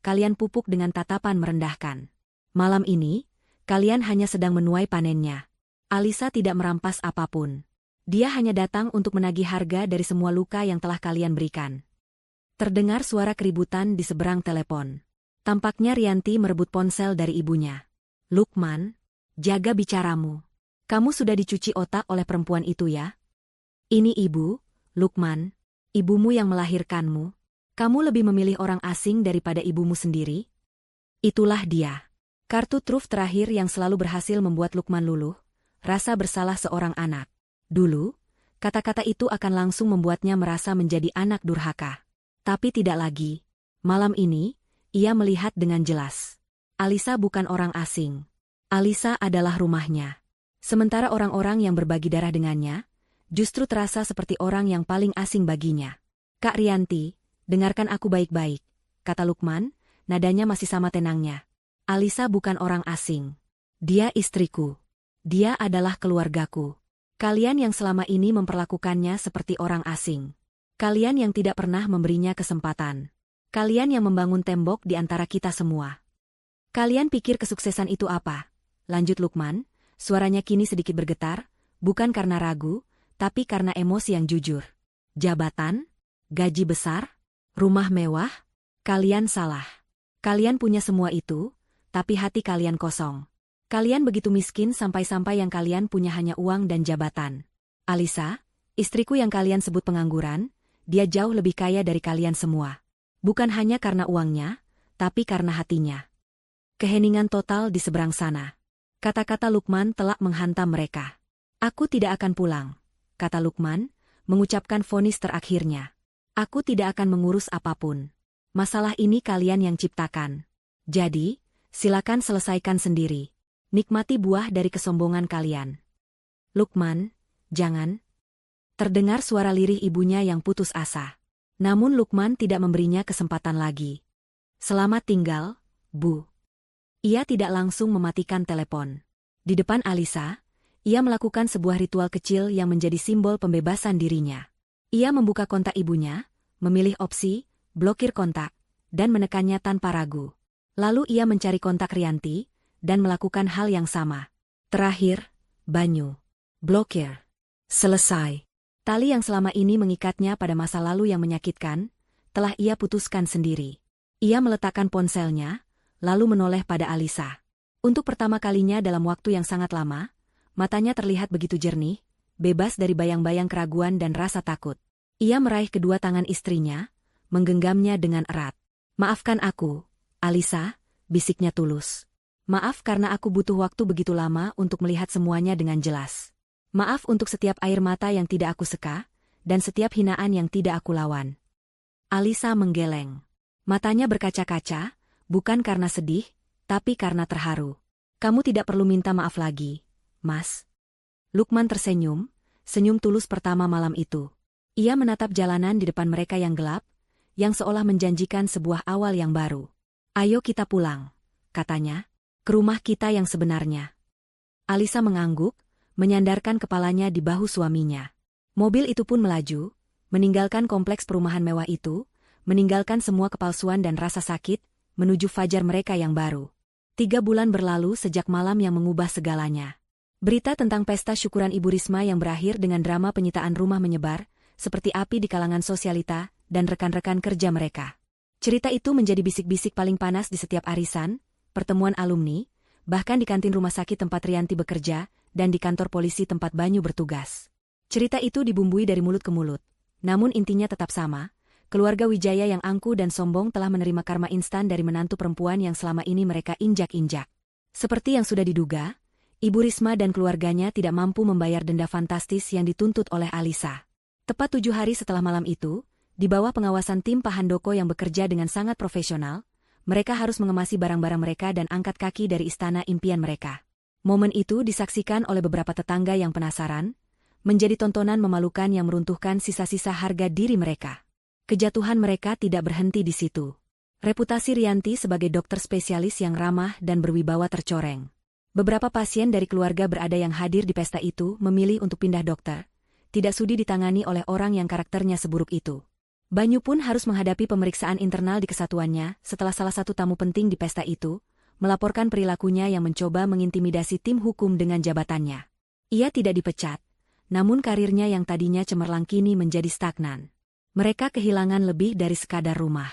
[SPEAKER 1] kalian pupuk dengan tatapan merendahkan. Malam ini, kalian hanya sedang menuai panennya. Alisa tidak merampas apapun. Dia hanya datang untuk menagih harga dari semua luka yang telah kalian berikan." Terdengar suara keributan di seberang telepon. Tampaknya Rianti merebut ponsel dari ibunya. "Lukman, jaga bicaramu. Kamu sudah dicuci otak oleh perempuan itu ya? Ini ibu, Lukman, ibumu yang melahirkanmu. Kamu lebih memilih orang asing daripada ibumu sendiri? Itulah dia." Kartu truf terakhir yang selalu berhasil membuat Lukman luluh, rasa bersalah seorang anak. Dulu, kata-kata itu akan langsung membuatnya merasa menjadi anak durhaka. Tapi tidak lagi. Malam ini, ia melihat dengan jelas. Alisa bukan orang asing. Alisa adalah rumahnya. Sementara orang-orang yang berbagi darah dengannya, justru terasa seperti orang yang paling asing baginya. "Kak Rianti, dengarkan aku baik-baik," kata Lukman, nadanya masih sama tenangnya. "Alisa bukan orang asing. Dia istriku. Dia adalah keluargaku. Kalian yang selama ini memperlakukannya seperti orang asing. Kalian yang tidak pernah memberinya kesempatan. Kalian yang membangun tembok di antara kita semua. Kalian pikir kesuksesan itu apa?" lanjut Lukman, suaranya kini sedikit bergetar, bukan karena ragu, tapi karena emosi yang jujur. "Jabatan? Gaji besar? Rumah mewah? Kalian salah. Kalian punya semua itu, tapi hati kalian kosong. Kalian begitu miskin sampai-sampai yang kalian punya hanya uang dan jabatan. Alisa, istriku yang kalian sebut pengangguran, dia jauh lebih kaya dari kalian semua. Bukan hanya karena uangnya, tapi karena hatinya. Keheningan total di seberang sana. Kata-kata Lukman telak menghantam mereka. Aku tidak akan pulang, kata Lukman, mengucapkan vonis terakhirnya. Aku tidak akan mengurus apapun. Masalah ini kalian yang ciptakan. Jadi, silakan selesaikan sendiri. Nikmati buah dari kesombongan kalian. Lukman, jangan. Terdengar suara lirih ibunya yang putus asa. Namun Lukman tidak memberinya kesempatan lagi. Selamat tinggal, Bu. Ia tidak langsung mematikan telepon. Di depan Alisa, ia melakukan sebuah ritual kecil yang menjadi simbol pembebasan dirinya. Ia membuka kontak ibunya, memilih opsi, blokir kontak, dan menekannya tanpa ragu. Lalu ia mencari kontak Rianti, dan melakukan hal yang sama. Terakhir, Banyu. Blokir. Selesai. Tali yang selama ini mengikatnya pada masa lalu yang menyakitkan, telah ia putuskan sendiri. Ia meletakkan ponselnya, lalu menoleh pada Alisa. Untuk pertama kalinya dalam waktu yang sangat lama, matanya terlihat begitu jernih, bebas dari bayang-bayang keraguan dan rasa takut. Ia meraih kedua tangan istrinya, menggenggamnya dengan erat. Maafkan aku, Alisa, bisiknya tulus. Maaf karena aku butuh waktu begitu lama untuk melihat semuanya dengan jelas. Maaf untuk setiap air mata yang tidak aku seka, dan setiap hinaan yang tidak aku lawan. Alisa menggeleng. Matanya berkaca-kaca, bukan karena sedih, tapi karena terharu. Kamu tidak perlu minta maaf lagi, Mas. Lukman tersenyum, senyum tulus pertama malam itu. Ia menatap jalanan di depan mereka yang gelap, yang seolah menjanjikan sebuah awal yang baru. Ayo kita pulang, katanya. Ke rumah kita yang sebenarnya. Alisa mengangguk, menyandarkan kepalanya di bahu suaminya. Mobil itu pun melaju, meninggalkan kompleks perumahan mewah itu, meninggalkan semua kepalsuan dan rasa sakit, menuju fajar mereka yang baru. 3 bulan berlalu sejak malam yang mengubah segalanya. Berita tentang pesta syukuran Ibu Risma yang berakhir dengan drama penyitaan rumah menyebar, seperti api di kalangan sosialita dan rekan-rekan kerja mereka. Cerita itu menjadi bisik-bisik paling panas di setiap arisan, pertemuan alumni, bahkan di kantin rumah sakit tempat Rianti bekerja, dan di kantor polisi tempat Banyu bertugas. Cerita itu dibumbui dari mulut ke mulut. Namun intinya tetap sama, keluarga Wijaya yang angkuh dan sombong telah menerima karma instan dari menantu perempuan yang selama ini mereka injak-injak. Seperti yang sudah diduga, Ibu Risma dan keluarganya tidak mampu membayar denda fantastis yang dituntut oleh Alisa. Tepat 7 hari setelah malam itu, di bawah pengawasan tim Pak Handoko yang bekerja dengan sangat profesional, mereka harus mengemasi barang-barang mereka dan angkat kaki dari istana impian mereka. Momen itu disaksikan oleh beberapa tetangga yang penasaran, menjadi tontonan memalukan yang meruntuhkan sisa-sisa harga diri mereka. Kejatuhan mereka tidak berhenti di situ. Reputasi Rianti sebagai dokter spesialis yang ramah dan berwibawa tercoreng. Beberapa pasien dari keluarga berada yang hadir di pesta itu memilih untuk pindah dokter, tidak sudi ditangani oleh orang yang karakternya seburuk itu. Banyu pun harus menghadapi pemeriksaan internal di kesatuannya setelah salah satu tamu penting di pesta itu melaporkan perilakunya yang mencoba mengintimidasi tim hukum dengan jabatannya. Ia tidak dipecat, namun karirnya yang tadinya cemerlang kini menjadi stagnan. Mereka kehilangan lebih dari sekadar rumah.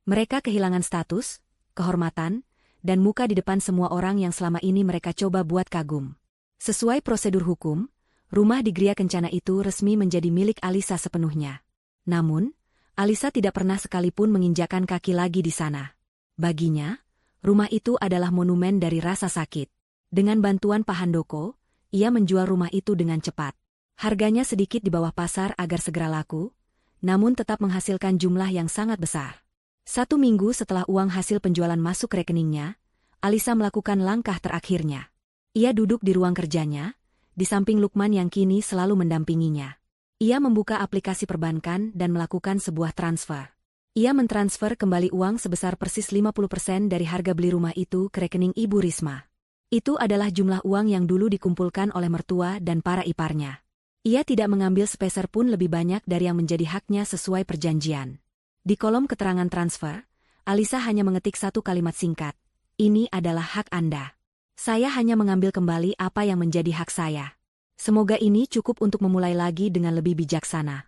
[SPEAKER 1] Mereka kehilangan status, kehormatan, dan muka di depan semua orang yang selama ini mereka coba buat kagum. Sesuai prosedur hukum, rumah di Gria Kencana itu resmi menjadi milik Alisa sepenuhnya. Namun, Alisa tidak pernah sekalipun menginjakan kaki lagi di sana. Baginya, rumah itu adalah monumen dari rasa sakit. Dengan bantuan Pak Handoko, ia menjual rumah itu dengan cepat. Harganya sedikit di bawah pasar agar segera laku, namun tetap menghasilkan jumlah yang sangat besar. 1 minggu setelah uang hasil penjualan masuk rekeningnya, Alisa melakukan langkah terakhirnya. Ia duduk di ruang kerjanya, di samping Lukman yang kini selalu mendampinginya. Ia membuka aplikasi perbankan dan melakukan sebuah transfer. Ia mentransfer kembali uang sebesar persis 50% dari harga beli rumah itu ke rekening Ibu Risma. Itu adalah jumlah uang yang dulu dikumpulkan oleh mertua dan para iparnya. Ia tidak mengambil sepeser pun lebih banyak dari yang menjadi haknya sesuai perjanjian. Di kolom keterangan transfer, Alisa hanya mengetik 1 kalimat singkat. Ini adalah hak Anda. Saya hanya mengambil kembali apa yang menjadi hak saya. Semoga ini cukup untuk memulai lagi dengan lebih bijaksana.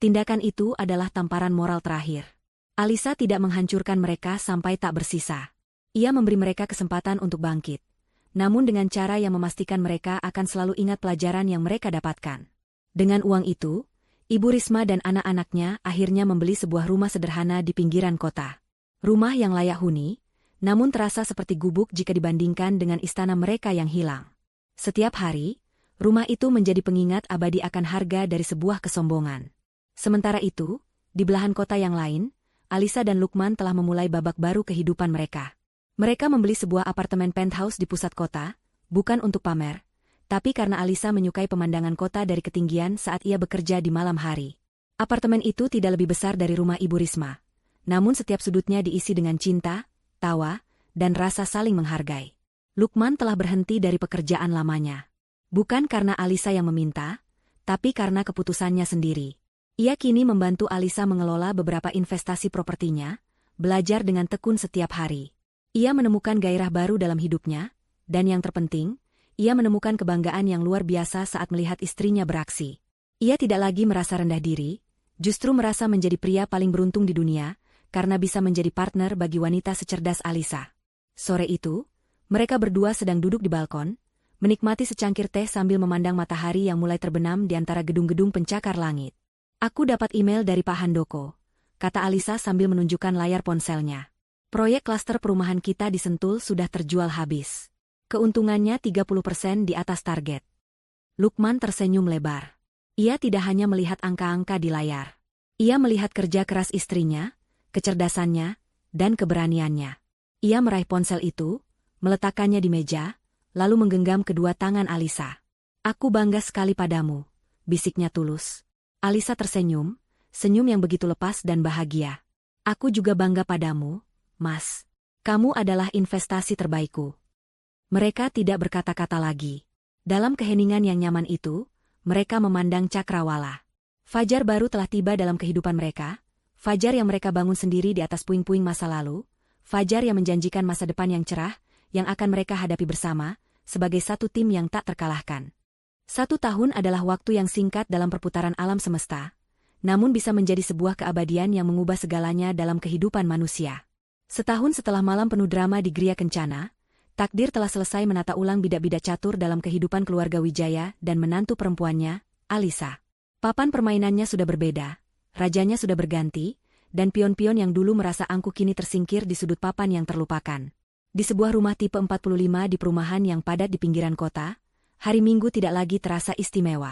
[SPEAKER 1] Tindakan itu adalah tamparan moral terakhir. Alisa tidak menghancurkan mereka sampai tak bersisa. Ia memberi mereka kesempatan untuk bangkit, namun dengan cara yang memastikan mereka akan selalu ingat pelajaran yang mereka dapatkan. Dengan uang itu, Ibu Risma dan anak-anaknya akhirnya membeli sebuah rumah sederhana di pinggiran kota. Rumah yang layak huni, namun terasa seperti gubuk jika dibandingkan dengan istana mereka yang hilang. Setiap hari, rumah itu menjadi pengingat abadi akan harga dari sebuah kesombongan. Sementara itu, di belahan kota yang lain, Alisa dan Lukman telah memulai babak baru kehidupan mereka. Mereka membeli sebuah apartemen penthouse di pusat kota, bukan untuk pamer, tapi karena Alisa menyukai pemandangan kota dari ketinggian saat ia bekerja di malam hari. Apartemen itu tidak lebih besar dari rumah Ibu Risma, namun setiap sudutnya diisi dengan cinta, tawa, dan rasa saling menghargai. Lukman telah berhenti dari pekerjaan lamanya. Bukan karena Alisa yang meminta, tapi karena keputusannya sendiri. Ia kini membantu Alisa mengelola beberapa investasi propertinya, belajar dengan tekun setiap hari. Ia menemukan gairah baru dalam hidupnya, dan yang terpenting, ia menemukan kebanggaan yang luar biasa saat melihat istrinya beraksi. Ia tidak lagi merasa rendah diri, justru merasa menjadi pria paling beruntung di dunia, karena bisa menjadi partner bagi wanita secerdas Alisa. Sore itu, mereka berdua sedang duduk di balkon, menikmati secangkir teh sambil memandang matahari yang mulai terbenam di antara gedung-gedung pencakar langit. "Aku dapat email dari Pak Handoko," kata Alisa sambil menunjukkan layar ponselnya. "Proyek klaster perumahan kita di Sentul sudah terjual habis. Keuntungannya 30% di atas target." Lukman tersenyum lebar. Ia tidak hanya melihat angka-angka di layar. Ia melihat kerja keras istrinya, kecerdasannya, dan keberaniannya. Ia meraih ponsel itu, meletakkannya di meja, lalu menggenggam kedua tangan Alisa. "Aku bangga sekali padamu," bisiknya tulus. Alisa tersenyum, senyum yang begitu lepas dan bahagia. "Aku juga bangga padamu, Mas. Kamu adalah investasi terbaikku." Mereka tidak berkata-kata lagi. Dalam keheningan yang nyaman itu, mereka memandang cakrawala. Fajar baru telah tiba dalam kehidupan mereka, fajar yang mereka bangun sendiri di atas puing-puing masa lalu, fajar yang menjanjikan masa depan yang cerah, yang akan mereka hadapi bersama, sebagai satu tim yang tak terkalahkan. 1 tahun adalah waktu yang singkat dalam perputaran alam semesta, namun bisa menjadi sebuah keabadian yang mengubah segalanya dalam kehidupan manusia. Setahun setelah malam penuh drama di Gria Kencana, takdir telah selesai menata ulang bidak-bidak catur dalam kehidupan keluarga Wijaya dan menantu perempuannya, Alisa. Papan permainannya sudah berbeda, rajanya sudah berganti, dan pion-pion yang dulu merasa angkuh kini tersingkir di sudut papan yang terlupakan. Di sebuah rumah tipe 45 di perumahan yang padat di pinggiran kota, hari Minggu tidak lagi terasa istimewa.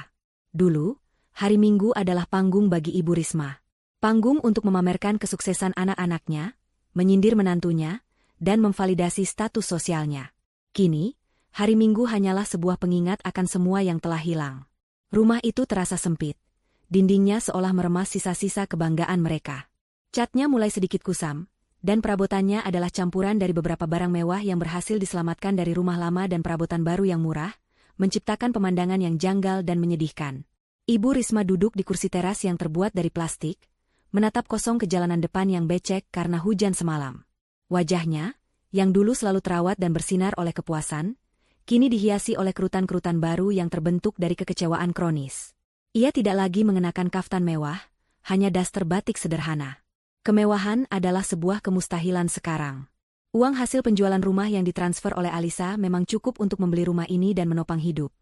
[SPEAKER 1] Dulu, hari Minggu adalah panggung bagi Ibu Risma. Panggung untuk memamerkan kesuksesan anak-anaknya, menyindir menantunya, dan memvalidasi status sosialnya. Kini, hari Minggu hanyalah sebuah pengingat akan semua yang telah hilang. Rumah itu terasa sempit. Dindingnya seolah meremas sisa-sisa kebanggaan mereka. Catnya mulai sedikit kusam, dan perabotannya adalah campuran dari beberapa barang mewah yang berhasil diselamatkan dari rumah lama dan perabotan baru yang murah, menciptakan pemandangan yang janggal dan menyedihkan. Ibu Risma duduk di kursi teras yang terbuat dari plastik, menatap kosong ke jalanan depan yang becek karena hujan semalam. Wajahnya, yang dulu selalu terawat dan bersinar oleh kepuasan, kini dihiasi oleh kerutan-kerutan baru yang terbentuk dari kekecewaan kronis. Ia tidak lagi mengenakan kaftan mewah, hanya daster batik sederhana. Kemewahan adalah sebuah kemustahilan sekarang. Uang hasil penjualan rumah yang ditransfer oleh Alisa memang cukup untuk membeli rumah ini dan menopang hidup.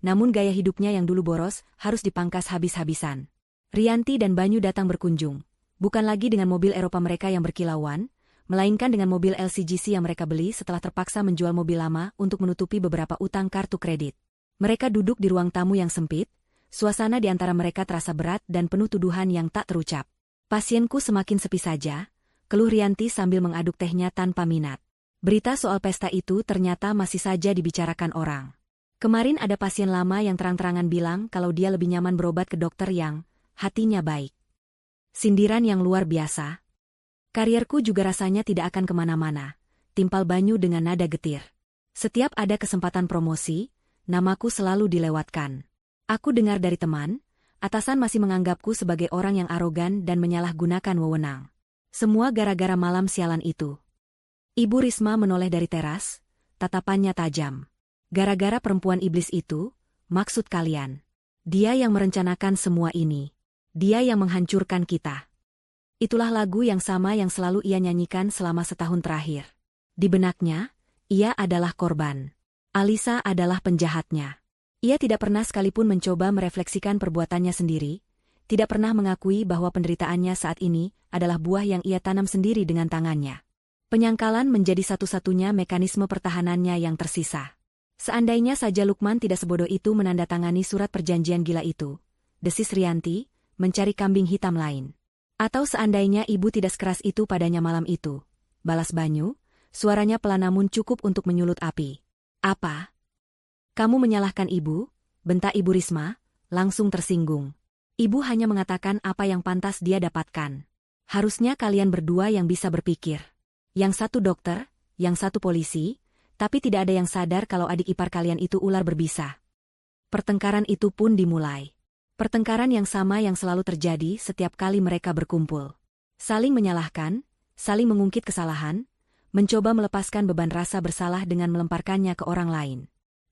[SPEAKER 1] Namun gaya hidupnya yang dulu boros harus dipangkas habis-habisan. Rianti dan Banyu datang berkunjung, bukan lagi dengan mobil Eropa mereka yang berkilauan, melainkan dengan mobil LCGC yang mereka beli setelah terpaksa menjual mobil lama untuk menutupi beberapa utang kartu kredit. Mereka duduk di ruang tamu yang sempit, suasana di antara mereka terasa berat dan penuh tuduhan yang tak terucap. "Pasienku semakin sepi saja," keluh Rianti sambil mengaduk tehnya tanpa minat. Berita soal pesta itu ternyata masih saja dibicarakan orang. Kemarin ada pasien lama yang terang-terangan bilang kalau dia lebih nyaman berobat ke dokter yang hatinya baik. Sindiran yang luar biasa. "Karierku juga rasanya tidak akan kemana-mana," timpal Banyu dengan nada getir. "Setiap ada kesempatan promosi, namaku selalu dilewatkan. Aku dengar dari teman, atasan masih menganggapku sebagai orang yang arogan dan menyalahgunakan wewenang. Semua gara-gara malam sialan itu." Ibu Risma menoleh dari teras, tatapannya tajam. "Gara-gara perempuan iblis itu, maksud kalian? Dia yang merencanakan semua ini. Dia yang menghancurkan kita." Itulah lagu yang sama yang selalu ia nyanyikan selama setahun terakhir. Di benaknya, ia adalah korban. Alisa adalah penjahatnya. Ia tidak pernah sekalipun mencoba merefleksikan perbuatannya sendiri, tidak pernah mengakui bahwa penderitaannya saat ini adalah buah yang ia tanam sendiri dengan tangannya. Penyangkalan menjadi satu-satunya mekanisme pertahanannya yang tersisa. Seandainya saja Lukman tidak sebodoh itu menandatangani surat perjanjian gila itu, desis Rianti, mencari kambing hitam lain. Atau seandainya ibu tidak sekeras itu padanya malam itu, balas Banyu, suaranya pelan namun cukup untuk menyulut api. Apa? Kamu menyalahkan ibu? Bentak Ibu Risma, langsung tersinggung. Ibu hanya mengatakan apa yang pantas dia dapatkan. Harusnya kalian berdua yang bisa berpikir. Yang satu dokter, yang satu polisi, tapi tidak ada yang sadar kalau adik ipar kalian itu ular berbisa. Pertengkaran itu pun dimulai. Pertengkaran yang sama yang selalu terjadi setiap kali mereka berkumpul. Saling menyalahkan, saling mengungkit kesalahan, mencoba melepaskan beban rasa bersalah dengan melemparkannya ke orang lain.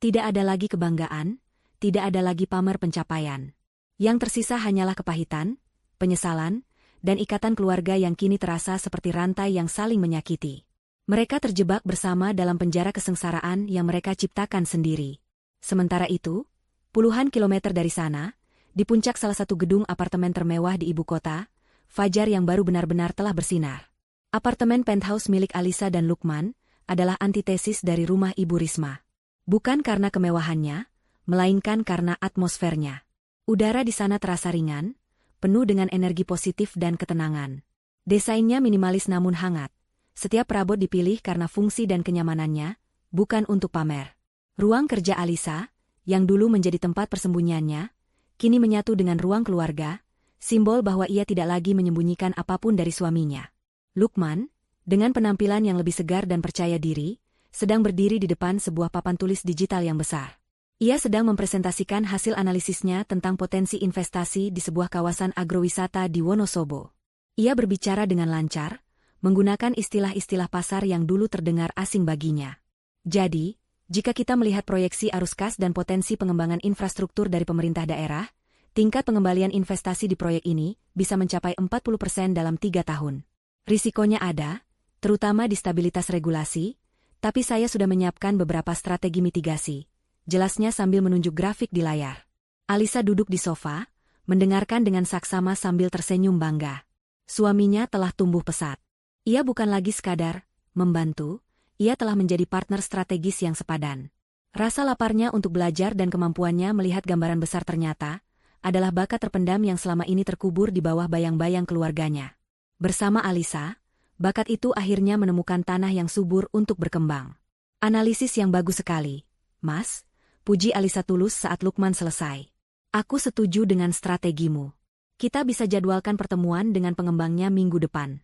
[SPEAKER 1] Tidak ada lagi kebanggaan, tidak ada lagi pamer pencapaian. Yang tersisa hanyalah kepahitan, penyesalan, dan ikatan keluarga yang kini terasa seperti rantai yang saling menyakiti. Mereka terjebak bersama dalam penjara kesengsaraan yang mereka ciptakan sendiri. Sementara itu, puluhan kilometer dari sana, di puncak salah satu gedung apartemen termewah di ibu kota, fajar yang baru benar-benar telah bersinar. Apartemen penthouse milik Alisa dan Lukman adalah antitesis dari rumah Ibu Risma. Bukan karena kemewahannya, melainkan karena atmosfernya. Udara di sana terasa ringan, penuh dengan energi positif dan ketenangan. Desainnya minimalis namun hangat. Setiap perabot dipilih karena fungsi dan kenyamanannya, bukan untuk pamer. Ruang kerja Alisa, yang dulu menjadi tempat persembunyiannya, kini menyatu dengan ruang keluarga, simbol bahwa ia tidak lagi menyembunyikan apapun dari suaminya. Lukman, dengan penampilan yang lebih segar dan percaya diri, sedang berdiri di depan sebuah papan tulis digital yang besar. Ia sedang mempresentasikan hasil analisisnya tentang potensi investasi di sebuah kawasan agrowisata di Wonosobo. Ia berbicara dengan lancar, menggunakan istilah-istilah pasar yang dulu terdengar asing baginya. Jadi, jika kita melihat proyeksi arus kas dan potensi pengembangan infrastruktur dari pemerintah daerah, tingkat pengembalian investasi di proyek ini bisa mencapai 40% dalam 3 tahun. Risikonya ada, terutama di stabilitas regulasi, tapi saya sudah menyiapkan beberapa strategi mitigasi. Jelasnya sambil menunjuk grafik di layar. Alisa duduk di sofa, mendengarkan dengan saksama sambil tersenyum bangga. Suaminya telah tumbuh pesat. Ia bukan lagi sekadar membantu, ia telah menjadi partner strategis yang sepadan. Rasa laparnya untuk belajar dan kemampuannya melihat gambaran besar ternyata adalah bakat terpendam yang selama ini terkubur di bawah bayang-bayang keluarganya. Bersama Alisa, bakat itu akhirnya menemukan tanah yang subur untuk berkembang. Analisis yang bagus sekali, Mas. Puji Alisa tulus saat Lukman selesai. Aku setuju dengan strategimu. Kita bisa jadwalkan pertemuan dengan pengembangnya minggu depan.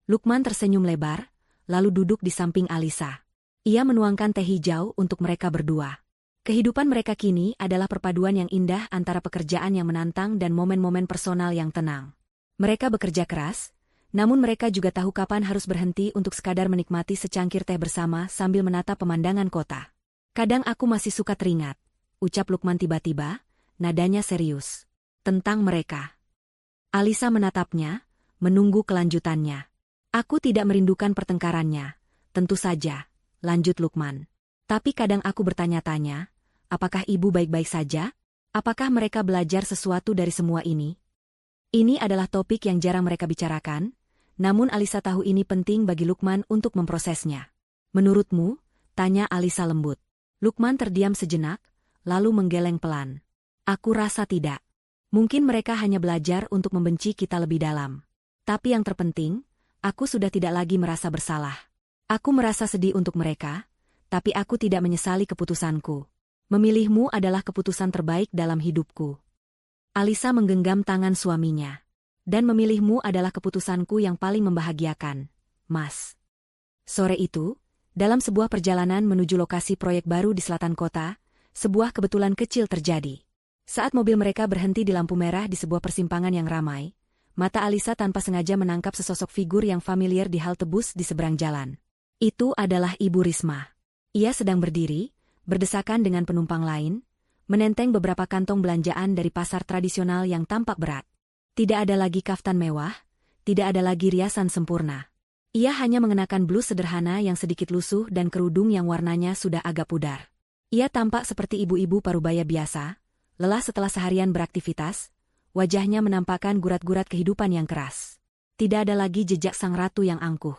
[SPEAKER 1] Lukman tersenyum lebar, lalu duduk di samping Alisa. Ia menuangkan teh hijau untuk mereka berdua. Kehidupan mereka kini adalah perpaduan yang indah antara pekerjaan yang menantang dan momen-momen personal yang tenang. Mereka bekerja keras, namun mereka juga tahu kapan harus berhenti untuk sekadar menikmati secangkir teh bersama sambil menatap pemandangan kota. Kadang aku masih suka teringat, ucap Lukman tiba-tiba, nadanya serius. Tentang mereka. Alisa menatapnya, menunggu kelanjutannya. Aku tidak merindukan pertengkarannya, tentu saja, lanjut Lukman. Tapi kadang aku bertanya-tanya, apakah ibu baik-baik saja? Apakah mereka belajar sesuatu dari semua ini? Ini adalah topik yang jarang mereka bicarakan, namun Alisa tahu ini penting bagi Lukman untuk memprosesnya. Menurutmu? Tanya Alisa lembut. Lukman terdiam sejenak, lalu menggeleng pelan. Aku rasa tidak. Mungkin mereka hanya belajar untuk membenci kita lebih dalam. Tapi yang terpenting, aku sudah tidak lagi merasa bersalah. Aku merasa sedih untuk mereka, tapi aku tidak menyesali keputusanku. Memilihmu adalah keputusan terbaik dalam hidupku. Alisa menggenggam tangan suaminya. Dan memilihmu adalah keputusanku yang paling membahagiakan, Mas. Sore itu, dalam sebuah perjalanan menuju lokasi proyek baru di selatan kota, sebuah kebetulan kecil terjadi. Saat mobil mereka berhenti di lampu merah di sebuah persimpangan yang ramai, mata Alisa tanpa sengaja menangkap sesosok figur yang familiar di halte bus di seberang jalan. Itu adalah Ibu Risma. Ia sedang berdiri, berdesakan dengan penumpang lain, menenteng beberapa kantong belanjaan dari pasar tradisional yang tampak berat. Tidak ada lagi kaftan mewah, tidak ada lagi riasan sempurna. Ia hanya mengenakan blus sederhana yang sedikit lusuh dan kerudung yang warnanya sudah agak pudar. Ia tampak seperti ibu-ibu parubaya biasa, lelah setelah seharian beraktivitas, wajahnya menampakkan gurat-gurat kehidupan yang keras. Tidak ada lagi jejak sang ratu yang angkuh.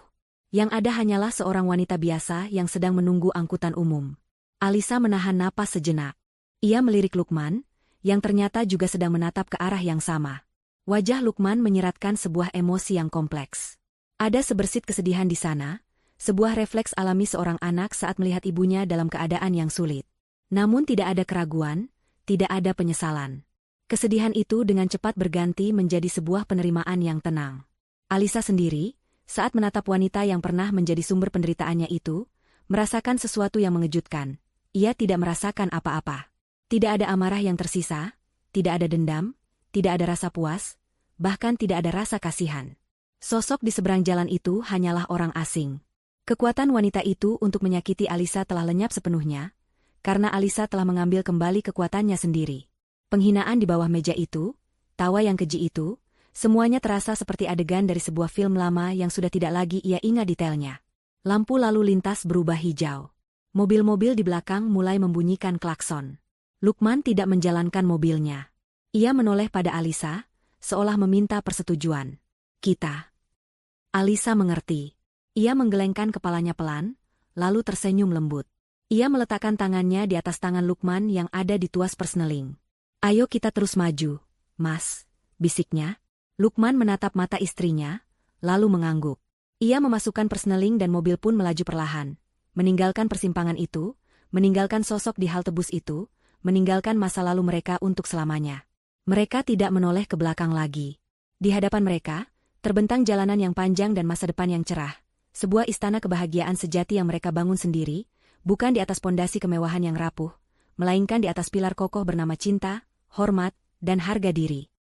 [SPEAKER 1] Yang ada hanyalah seorang wanita biasa yang sedang menunggu angkutan umum. Alisa menahan napas sejenak. Ia melirik Lukman, yang ternyata juga sedang menatap ke arah yang sama. Wajah Lukman menyiratkan sebuah emosi yang kompleks. Ada sebersit kesedihan di sana, sebuah refleks alami seorang anak saat melihat ibunya dalam keadaan yang sulit. Namun tidak ada keraguan, tidak ada penyesalan. Kesedihan itu dengan cepat berganti menjadi sebuah penerimaan yang tenang. Alisa sendiri, saat menatap wanita yang pernah menjadi sumber penderitaannya itu, merasakan sesuatu yang mengejutkan. Ia tidak merasakan apa-apa. Tidak ada amarah yang tersisa, tidak ada dendam, tidak ada rasa puas, bahkan tidak ada rasa kasihan. Sosok di seberang jalan itu hanyalah orang asing. Kekuatan wanita itu untuk menyakiti Alisa telah lenyap sepenuhnya, karena Alisa telah mengambil kembali kekuatannya sendiri. Penghinaan di bawah meja itu, tawa yang keji itu, semuanya terasa seperti adegan dari sebuah film lama yang sudah tidak lagi ia ingat detailnya. Lampu lalu lintas berubah hijau. Mobil-mobil di belakang mulai membunyikan klakson. Lukman tidak menjalankan mobilnya. Ia menoleh pada Alisa, seolah meminta persetujuan. Kita. Alisa mengerti. Ia menggelengkan kepalanya pelan, lalu tersenyum lembut. Ia meletakkan tangannya di atas tangan Lukman yang ada di tuas persneling. Ayo kita terus maju, Mas, bisiknya. Lukman menatap mata istrinya, lalu mengangguk. Ia memasukkan persneling dan mobil pun melaju perlahan. Meninggalkan persimpangan itu, meninggalkan sosok di halte bus itu, meninggalkan masa lalu mereka untuk selamanya. Mereka tidak menoleh ke belakang lagi. Di hadapan mereka, terbentang jalanan yang panjang dan masa depan yang cerah. Sebuah istana kebahagiaan sejati yang mereka bangun sendiri, bukan di atas pondasi kemewahan yang rapuh, melainkan di atas pilar kokoh bernama cinta, hormat, dan harga diri.